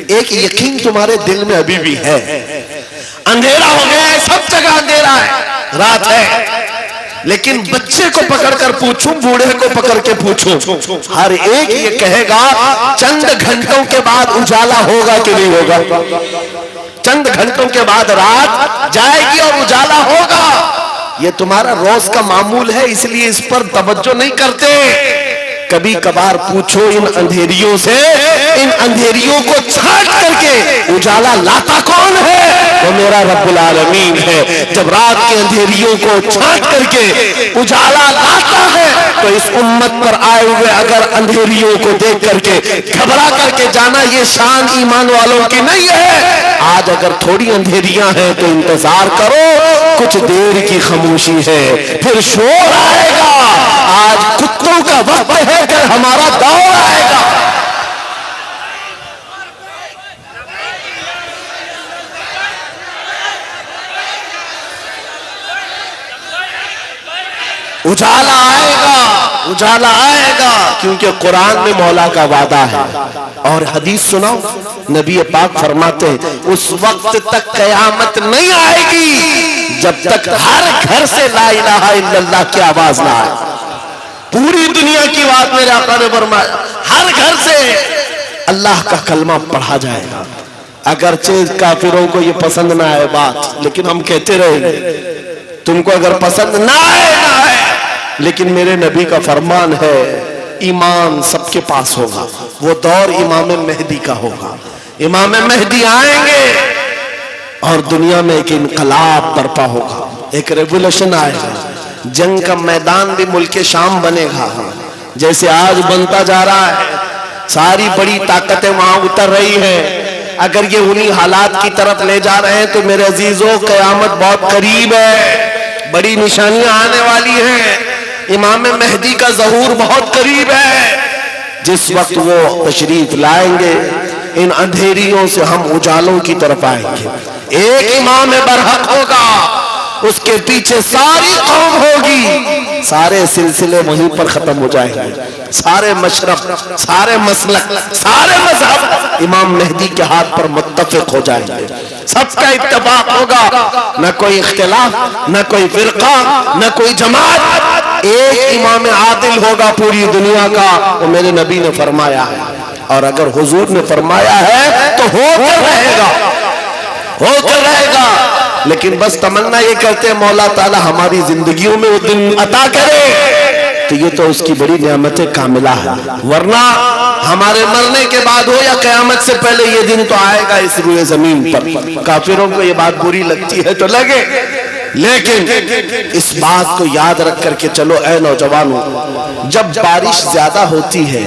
ایک یقین تمہارے دل میں ابھی بھی ہے. اندھیرا ہو گیا ہے، سب جگہ اندھیرا ہے، رات ہے. لیکن بچے کو پکڑ کر پوچھوں، بوڑھے کو پکڑ کے پوچھوں، ہر ایک یہ کہے گا چند گھنٹوں کے بعد اجالا ہوگا کہ نہیں ہوگا. چند گھنٹوں کے بعد رات جائے گی اور اجالا ہوگا. یہ تمہارا روز کا معمول ہے، اس لیے اس پر توجہ نہیں کرتے. کبھی کبھار پوچھو ان اندھیریوں سے، ان اندھیریوں کو چھانٹ کر کے اجالا لاتا کون ہے؟ وہ میرا رب العالمین ہے. جب رات کے اندھیریوں کو چھانٹ کر کے اجالا لاتا ہے تو اس امت پر آئے ہوئے اگر اندھیریوں کو دیکھ کر کے گھبرا کر کے جانا، یہ شان ایمان والوں کی نہیں ہے. آج اگر تھوڑی اندھیریاں ہیں تو انتظار کرو، کچھ دیر کی خاموشی ہے، پھر شور آئے گا. آج کتوں کا وقت ہے کہ ہمارا دور آئے گا. اجالا آئے گا، اجالا آئے گا، کیونکہ قرآن میں مولا کا وعدہ ہے. اور حدیث سناؤ، نبی پاک فرماتے ہیں اس وقت تک قیامت نہیں آئے گی جب تک ہر گھر سے لا الہ الا اللہ کی آواز نہ آئے. پوری دنیا کی بات میرے آقا نے فرمایا، ہر گھر سے اللہ کا کلمہ پڑھا جائے گا. اگرچہ کافروں کو یہ پسند نہ آئے بات، لیکن ہم کہتے رہیں گے. تم کو اگر پسند نہ آئے لیکن میرے نبی کا فرمان ہے ایمان سب کے پاس ہوگا. وہ دور امام مہدی کا ہوگا. امام مہدی آئیں گے اور دنیا میں ایک انقلاب برپا ہوگا، ایک ریولیوشن آئے گا. جنگ کا میدان بھی ملک شام بنے گا جیسے آج بنتا جا رہا ہے. ساری بڑی طاقتیں وہاں اتر رہی ہیں. اگر یہ انہی حالات کی طرف لے جا رہے ہیں تو میرے عزیزوں قیامت بہت قریب ہے، بڑی نشانیاں آنے والی ہیں. امام مہدی کا ظہور بہت قریب ہے. جس وقت وہ تشریف لائیں گے ان اندھیریوں سے ہم اجالوں کی طرف آئیں گے. ایک امام برحق ہوگا، اس کے پیچھے ساری قوم ہوگی. سارے سلسلے وہیں پر ختم ہو جائیں گے. سارے مشرب، سارے مسلک، سارے مذہب امام مہدی کے ہاتھ پر متفق ہو جائیں گے. سب کا اتفاق ہوگا، نہ کوئی اختلاف، نہ کوئی فرقہ، نہ کوئی جماعت. ایک امام عادل ہوگا پوری دنیا کا. وہ میرے نبی نے فرمایا ہے، اور اگر حضور نے فرمایا ہے تو ہو کر رہے گا، ہو کر رہے گا. لیکن بس تمنا یہ کرتے ہیں مولا تعالی ہماری زندگیوں میں وہ دن عطا کرے تو یہ تو اس کی بڑی نعمت کاملہ ہے. ورنہ ہمارے مرنے کے بعد ہو یا قیامت سے پہلے یہ دن تو آئے گا اس روئے زمین پر. کافروں کو یہ بات بری لگتی ہے تو لگے، لیکن اس بات کو یاد رکھ کر کے چلو اے نوجوانوں، جب بارش زیادہ ہوتی ہے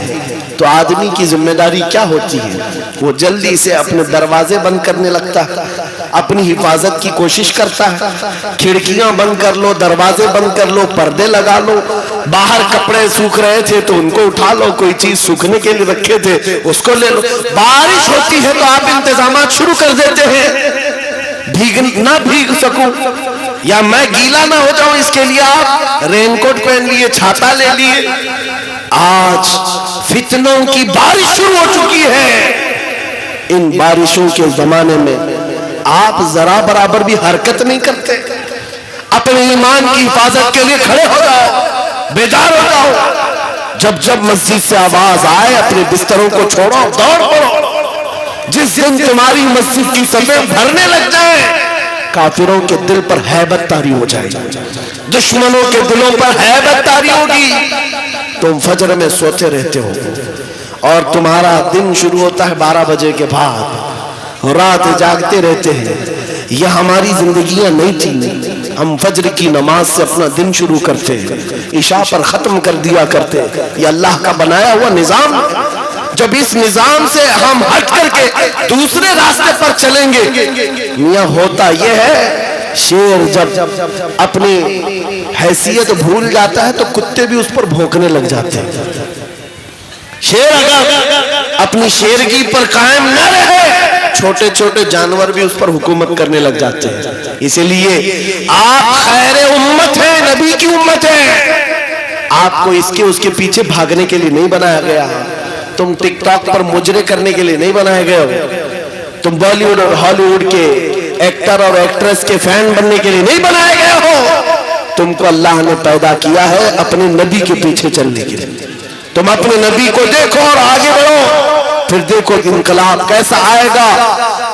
تو آدمی کی ذمہ داری کیا ہوتی ہے؟ وہ جلدی سے اپنے دروازے بند کرنے لگتا ہے، اپنی حفاظت کی کوشش کرتا ہے. کھڑکیاں بند کر لو، دروازے بند کر لو، پردے لگا لو. باہر کپڑے سوکھ رہے تھے تو ان کو اٹھا لو، کوئی چیز سوکھنے کے لیے رکھے تھے اس کو لے لو. بارش ہوتی ہے تو آپ انتظامات شروع کر دیتے ہیں، نہ بھیگ سکوں یا میں گیلا نہ ہو جاؤں اس کے لیے آپ رین کوٹ پہن لیے، چھاتا لے لیے. آج فتنوں کی بارش شروع ہو چکی ہے. ان بارشوں کے زمانے میں آپ ذرا برابر بھی حرکت نہیں کرتے. اپنے ایمان کی حفاظت کے لیے کھڑے ہو جاؤ، بیدار ہو جاؤ. جب مسجد سے آواز آئے اپنے بستروں کو چھوڑو، دوڑ پڑو. جس دن تمہاری مسجد کی صفیں بھرنے لگ جائیں کافروں کے دل پر ہیبت طاری ہو جائے گی، دشمنوں کے دلوں پر ہیبت طاری ہوگی. تم فجر میں سوتے رہتے ہو اور تمہارا دن شروع ہوتا ہے 12 بجے کے بعد، رات جاگتے رہتے ہیں. یہ ہماری زندگیاں نہیں تھی. ہم فجر کی نماز سے اپنا دن شروع کرتے ہیں، عشاء پر ختم کر دیا کرتے. یہ اللہ کا بنایا ہوا نظام. جب اس نظام سے ہم ہٹ کر کے دوسرے راستے پر چلیں گے، میاں ہوتا یہ ہے شیر جب اپنی حیثیت بھول جاتا ہے تو کتے بھی اس پر بھونکنے لگ جاتے ہیں. شیر اگر اپنی شیرگی پر قائم نہ رہے چھوٹے چھوٹے جانور بھی اس پر حکومت کرنے لگ جاتے ہیں. اسی لیے آپ خیر امت ہیں، نبی کی امت ہیں. آپ کو اس کے پیچھے بھاگنے کے لیے نہیں بنایا گیا. تم ٹک ٹاک پر مجرے کرنے کے لیے نہیں بنائے گئے ہو. تم بالی ووڈ اور ہالی ووڈ کے ایکٹر اور ایکٹریس کے فین بننے کے لیے نہیں بنائے گئے ہو. تم کو اللہ نے پیدا کیا ہے اپنے نبی کے پیچھے چلنے کے لیے. تم اپنے نبی کو دیکھو اور آگے بڑھو، پھر دیکھو انقلاب کیسا آئے گا.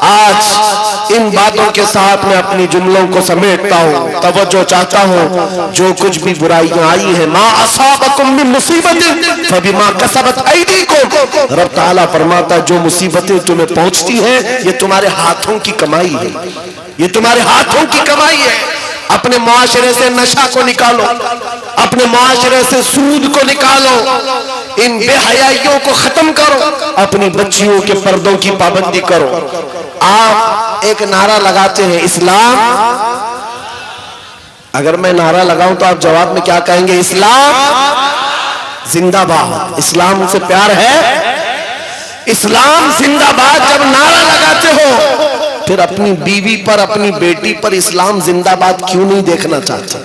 آج ان باتوں کے ساتھ میں اپنی جملوں کو سمیٹتا ہوں. توجہ چاہتا ہوں، جو کچھ بھی برائیاں آئی ہیں، ما اصابکم من مصیبت فبما کسبت ایدیکم، رب تعالیٰ فرماتا جو مصیبتیں تمہیں پہنچتی ہیں یہ تمہارے ہاتھوں کی کمائی ہے، یہ تمہارے ہاتھوں کی کمائی ہے. اپنے معاشرے سے نشہ کو نکالو، اپنے معاشرے سے سود کو نکالو، ان بے حیائیوں کو ختم کرو، اپنی بچیوں کے پردوں کی پابندی کرو. آپ ایک نعرہ لگاتے ہیں اسلام، اگر میں نعرہ لگاؤں تو آپ جواب میں کیا کہیں گے؟ اسلام زندہ باد. اسلام سے پیار ہے، اسلام زندہ باد. جب نعرہ لگاتے ہو پھر اپنی بیوی پر، اپنی بیٹی پر اسلام زندہ باد کیوں نہیں دیکھنا چاہتے؟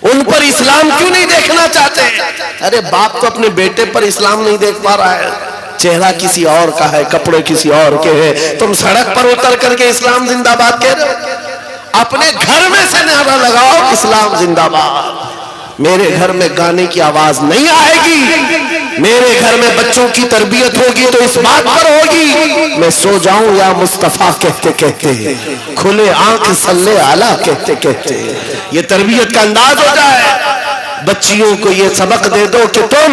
ان پر اسلام کیوں نہیں دیکھنا چاہتے؟ ارے باپ تو اپنے بیٹے پر اسلام نہیں دیکھ پا رہا ہے، چہرہ کسی اور کا ہے، کپڑے کسی اور کے ہیں، تم سڑک پر اتر کر کے اسلام زندہ باد کہہ رہے ہو. اپنے گھر میں سے نعرہ لگاؤ اسلام زندہ باد. میرے گھر میں گانے کی آواز نہیں آئے گی، میرے گھر میں بچوں کی تربیت ہوگی تو اس بات پر ہوگی میں سو جاؤں یا مصطفیٰ کہتے کہتے کھلے آنکھ صلی اعلیٰ کہتے کہتے یہ تربیت کا انداز ہو جائے. بچیوں کو یہ سبق دے دو کہ تم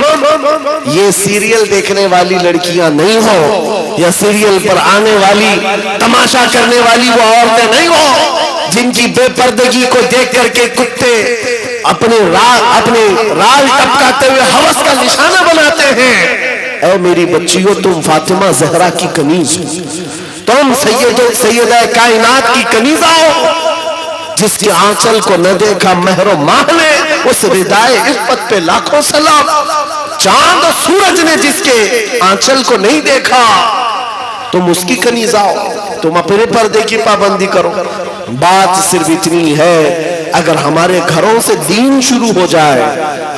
یہ سیریل دیکھنے والی لڑکیاں نہیں ہو, یا سیریل پر آنے والی تماشا کرنے والی وہ عورتیں نہیں ہو جن کی بے پردگی کو دیکھ کر کے کتے اپنے رال ٹپکاتے ہوئے ہوس کا نشانہ بناتے ہیں. اے میری بچیوں, تم فاطمہ زہرا کی کنیز ہو, تم سیدہ کائنات کی کنیزہ ہو. جس کے آنچل کو نہ دیکھا مہر و ماہ نے, اس ردائے عفت پہ لاکھوں سلام. چاند و سورج نے جس کے آنچل کو نہیں دیکھا, تم اس کی کنیزہ ہو. تم اپنے پردے کی پابندی کرو. بات صرف اتنی ہے, اگر ہمارے گھروں سے دین شروع ہو جائے,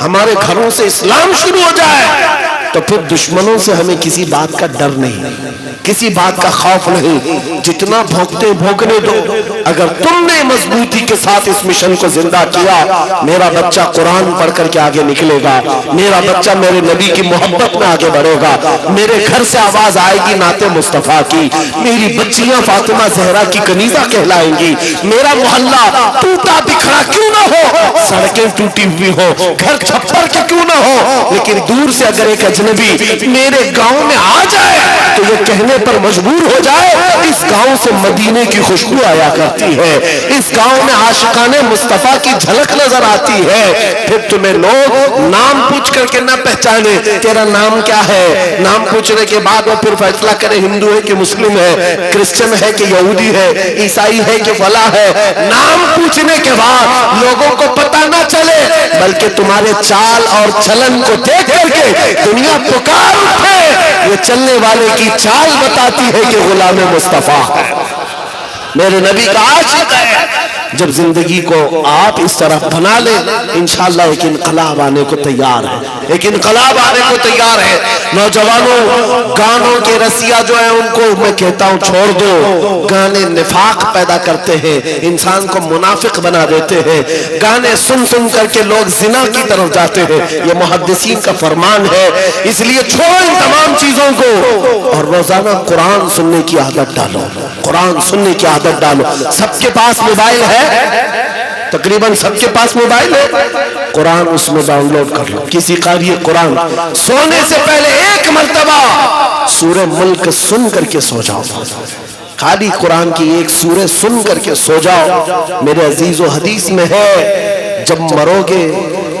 ہمارے گھروں سے اسلام شروع ہو جائے, تو پھر دشمنوں سے ہمیں کسی بات کا ڈر نہیں, کسی بات کا خوف نہیں. جتنا بھونکتے بھونکنے دو. اگر تم نے مضبوطی کے ساتھ اس مشن کو زندہ کیا, میرا بچہ قرآن پڑھ کر کے آگے نکلے گا, میرا بچہ میرے نبی کی محبت میں آگے بڑھے گا, میرے گھر سے آواز آئے گی نعت مصطفیٰ کی, میری بچیاں فاطمہ زہرا کی کنیزہ کہلائیں گی. میرا محلہ ٹوٹا بکھرا کیوں نہ ہو, سڑکیں ٹوٹی ہوئی ہو, گھر چھپر کے کیوں نہ ہو, لیکن دور سے اگر ایک اجنبی میرے گاؤں میں آ جائے تو یہ کہنے پر مجبور ہو جائے, اس گاؤں سے مدینے کی خوشبو آیا کرتی ہے, اس گاؤں میں عاشقان مصطفیٰ کی جھلک نظر آتی ہے. پھر تمہیں لوگ نام پوچھ کر کے نہ پہچانے, تیرا نام کیا ہے, نام پوچھنے کے بعد وہ پھر فیصلہ کرے ہندو ہے کہ مسلم ہے, کرسچن ہے کہ یہودی ہے, عیسائی ہے کہ فلاں ہے. نام پوچھنے کے بعد لوگوں کو پتہ نہ چلے, بلکہ تمہارے چال اور چلن کو دیکھ کر کے دنیا پکار اٹھے, یہ چلنے والے کی چال بتاتی ہے کہ غلام مصطفیٰ ہے, میرے نبی کا عاشق ہے. جب زندگی کو آپ اس طرح بنا لیں, انشاءاللہ ایک انقلاب آنے کو تیار ہے, ایک انقلاب آنے کو تیار ہے. نوجوانوں, گانوں کے رسیا جو ہیں ان کو میں کہتا ہوں چھوڑ دو. گانے نفاق پیدا کرتے ہیں, انسان کو منافق بنا دیتے ہیں. گانے سن سن کر کے لوگ زنا کی طرف جاتے ہیں, یہ محدثین کا فرمان ہے. اس لیے چھوڑو ان تمام چیزوں کو اور روزانہ قرآن سننے کی عادت ڈالو, قرآن سننے کی عادت ڈالو. سب کے پاس موبائل ہے, تقریباً سب کے پاس موبائل ہے, قرآن اس میں ڈاؤن لوڈ کر لو. کسی قاری قرآن سونے سے پہلے ایک مرتبہ سورہ ملک سن کر کے سو جاؤ, خالی قرآن کی ایک سورہ سن کر کے سو جاؤ. میرے عزیز و حدیث میں ہے, جب مرو گے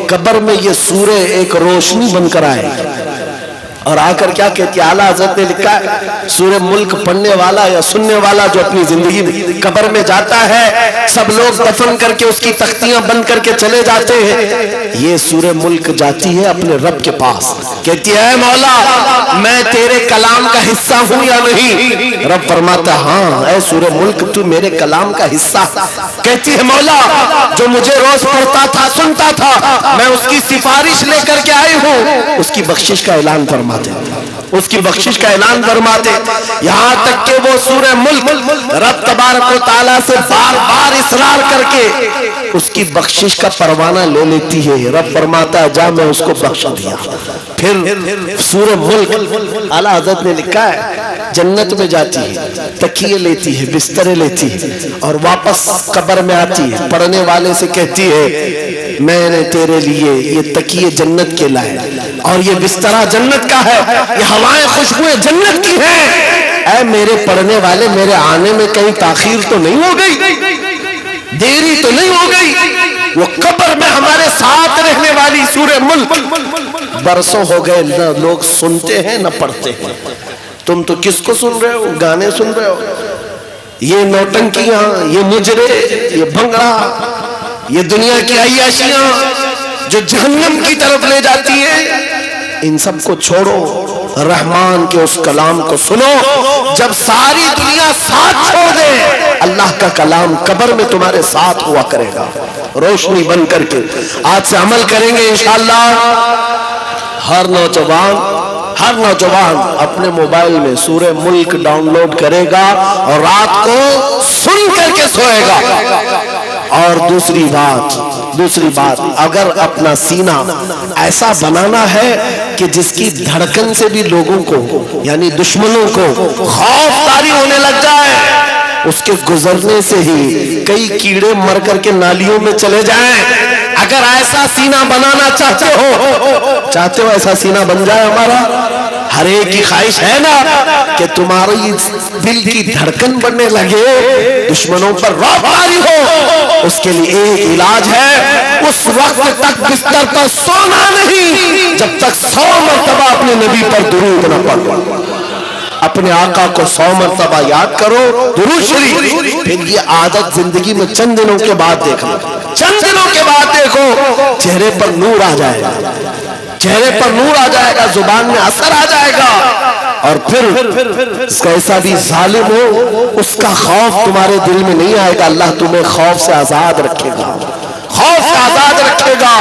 قبر میں یہ سورہ ایک روشنی بن کر آئے اور آ کر کیا کہتی ہے, اعلیٰ حضرت نے لکھا ہے, سورہ ملک پڑھنے والا یا سننے والا جو اپنی زندگی میں قبر میں جاتا ہے, سب لوگ دفن کر کے اس کی تختیاں بند کر کے چلے جاتے ہیں, یہ سورہ ملک جاتی ہے اپنے رب کے پاس, کہتی ہے اے مولا میں تیرے کلام کا حصہ ہوں یا نہیں. رب فرماتا ہاں اے سورہ ملک تو میرے کلام کا حصہ. کہتی ہے مولا جو مجھے روز پڑھتا تھا سنتا تھا, میں اس کی سفارش لے کر کے آئی ہوں, اس کی بخشش کا اعلان فرما, اس کی بخشش کا اعلان فرماتے. یہاں تک کہ وہ سورہ ملک رب تبارک و تعالیٰ سے بار بار اصرار کر کے اس کی بخشش کا پروانہ لے لیتی ہے. رب فرماتا ہے جا میں اس کو بخش دیا. پھر سورہ ملک اعلیٰ حضرت نے لکھا ہے جنت میں جاتی ہے, تکیے لیتی ہے, بسترے لیتی ہے اور واپس قبر میں آتی ہے, پڑھنے والے سے کہتی ہے میں نے تیرے لیے یہ تکیے جنت کے لائے اور یہ بسترا جنت کا ہے, یہ ہوائیں خوشبوئیں جنت کی ہیں. اے میرے پڑھنے والے, میرے آنے میں کہیں تاخیر تو نہیں ہو گئی, دیری تو نہیں ہو گئی. وہ قبر میں ہمارے ساتھ رہنے والی سورہ ملک برسوں ہو گئے نہ لوگ سنتے ہیں نہ پڑھتے ہیں. تم تو کس کو سن رہے ہو, گانے سن رہے ہو, یہ نوٹنکیاں, یہ مجرے, یہ بھنگڑا, یہ دنیا کی عیاشیاں جو جہنم کی طرف لے جاتی ہیں, ان سب کو چھوڑو, رحمان کے اس کلام کو سنو. جب ساری دنیا ساتھ چھوڑ دے, اللہ کا کلام قبر میں تمہارے ساتھ ہوا کرے گا روشنی بن کر کے. آج سے عمل کریں گے انشاءاللہ. ہر نوجوان اپنے موبائل میں سورہ ملک ڈاؤن لوڈ کرے گا اور رات کو سن کر کے سوئے گا, اور دوسری بات اگر اپنا سینہ ایسا بنانا ہے کہ جس کی دھڑکن سے بھی لوگوں کو یعنی دشمنوں کو خوف طاری ہونے لگ جائے، اس کے گزرنے سے ہی کئی کیڑے مر کر کے نالیوں میں چلے جائیں، اگر ایسا سینہ بنانا چاہتے ہو ایسا سینہ بن جائے ہمارا، ہر ایک کی خواہش ہے نا کہ تمہاری دل کی دھڑکن بڑھنے لگے، دشمنوں پر رعب طاری ہو، اس کے لیے ایک علاج ہے، اس وقت تک بستر پر سونا نہیں جب تک 100 مرتبہ اپنے نبی پر درود نہ پڑھو، اپنے آقا کو 100 مرتبہ یاد کرو، درود شریف، پھر یہ عادت زندگی میں چند دنوں کے بعد دیکھنا، چند دنوں کے بعد دیکھو چہرے پر نور آ جائے گا، چہرے پر نور آ جائے گا، زبان میں اثر آ جائے گا، اور پھر کیسا بھی ظالم ہو اس کا خوف تمہارے دل میں نہیں آئے گا، اللہ تمہیں خوف سے آزاد رکھے گا، خوف سے آزاد رکھے گا۔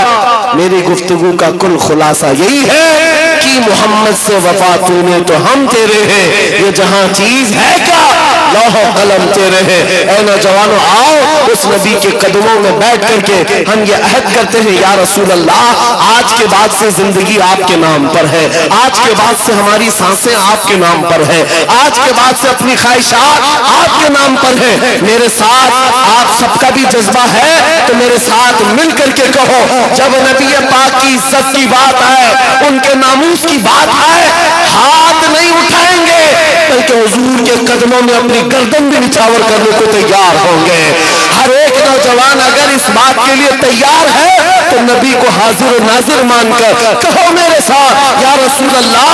میری گفتگو کا کل خلاصہ یہی ہے کہ محمد سے وفا تونے تو ہم تیرے ہیں، یہ جہاں چیز ہے کیا لوح و قلم تیرے ہیں، اے نوجوانوں آؤ اس نبی کے قدموں میں بیٹھ کر کے ہم یہ عہد کرتے ہیں، یا رسول اللہ آج کے بعد سے زندگی آپ کے نام پر ہے، آج کے بعد سے ہماری سانسیں آپ کے نام پر ہے، آج کے بعد سے اپنی خواہشات آپ کے نام پر ہے، میرے ساتھ آپ سب کا بھی جذبہ ہے تو میرے ساتھ مل کر کے کہو، جب نبی پاک کی عزت کی بات آئے، ان کے ناموس کی بات آئے، ہاتھ نہیں اٹھائیں گے بلکہ حضور کے قدموں میں اپنی گردن بھی نچھاور کرنے کو تیار ہوں گے۔ ہر ایک نوجوان اگر اس بات کے لیے تیار ہے تو نبی کو حاضر و ناظر مان کر کہو میرے ساتھ، یا رسول اللہ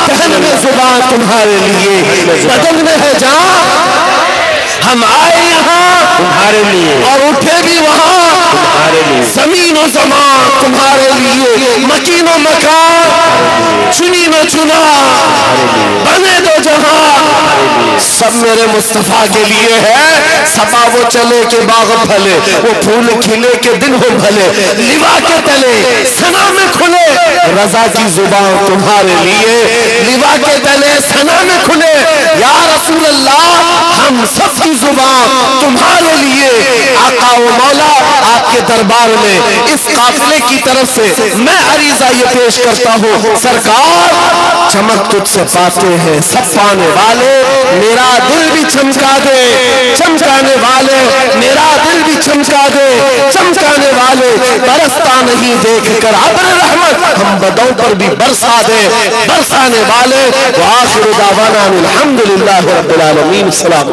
دہن میں زبان تمہارے لیے، بدن میں ہے جان، ہم آئے یہاں تمہارے لیے اور اٹھے بھی وہاں تمہارے لیے، زمین و زمان تمہارے لیے، مکین و مکان، چنی نہ چنا، بنے دو جہاں، سب میرے مصطفیٰ کے لیے ہے، صبا وہ چلے کے باغ پھلے، وہ پھول کھلے کے دن ہو بھلے، لوا کے تلے سنا میں کھلے، رضا کی زبان تمہارے لیے، لوا کے تلے سنا میں کھلے، یا رسول اللہ ہم سب کی زبان تمہارے لیے، آقا و مولا آپ کے دربار میں اس قافلے کی طرف سے میں عریضہ یہ پیش کرتا ہوں، سرکار چمک تجھ سے پاتے ہیں سب پانے والے، میرا دل بھی چمکا دے، چمکانے والے میرا دل بھی چمکا دے، چمکانے والے برستا نہیں دیکھ کر ابر رحمت، ہم بدوں پر بھی برسا دے، برسانے والے، وآخر دعوانا الحمدللہ رب العالمین، السلام۔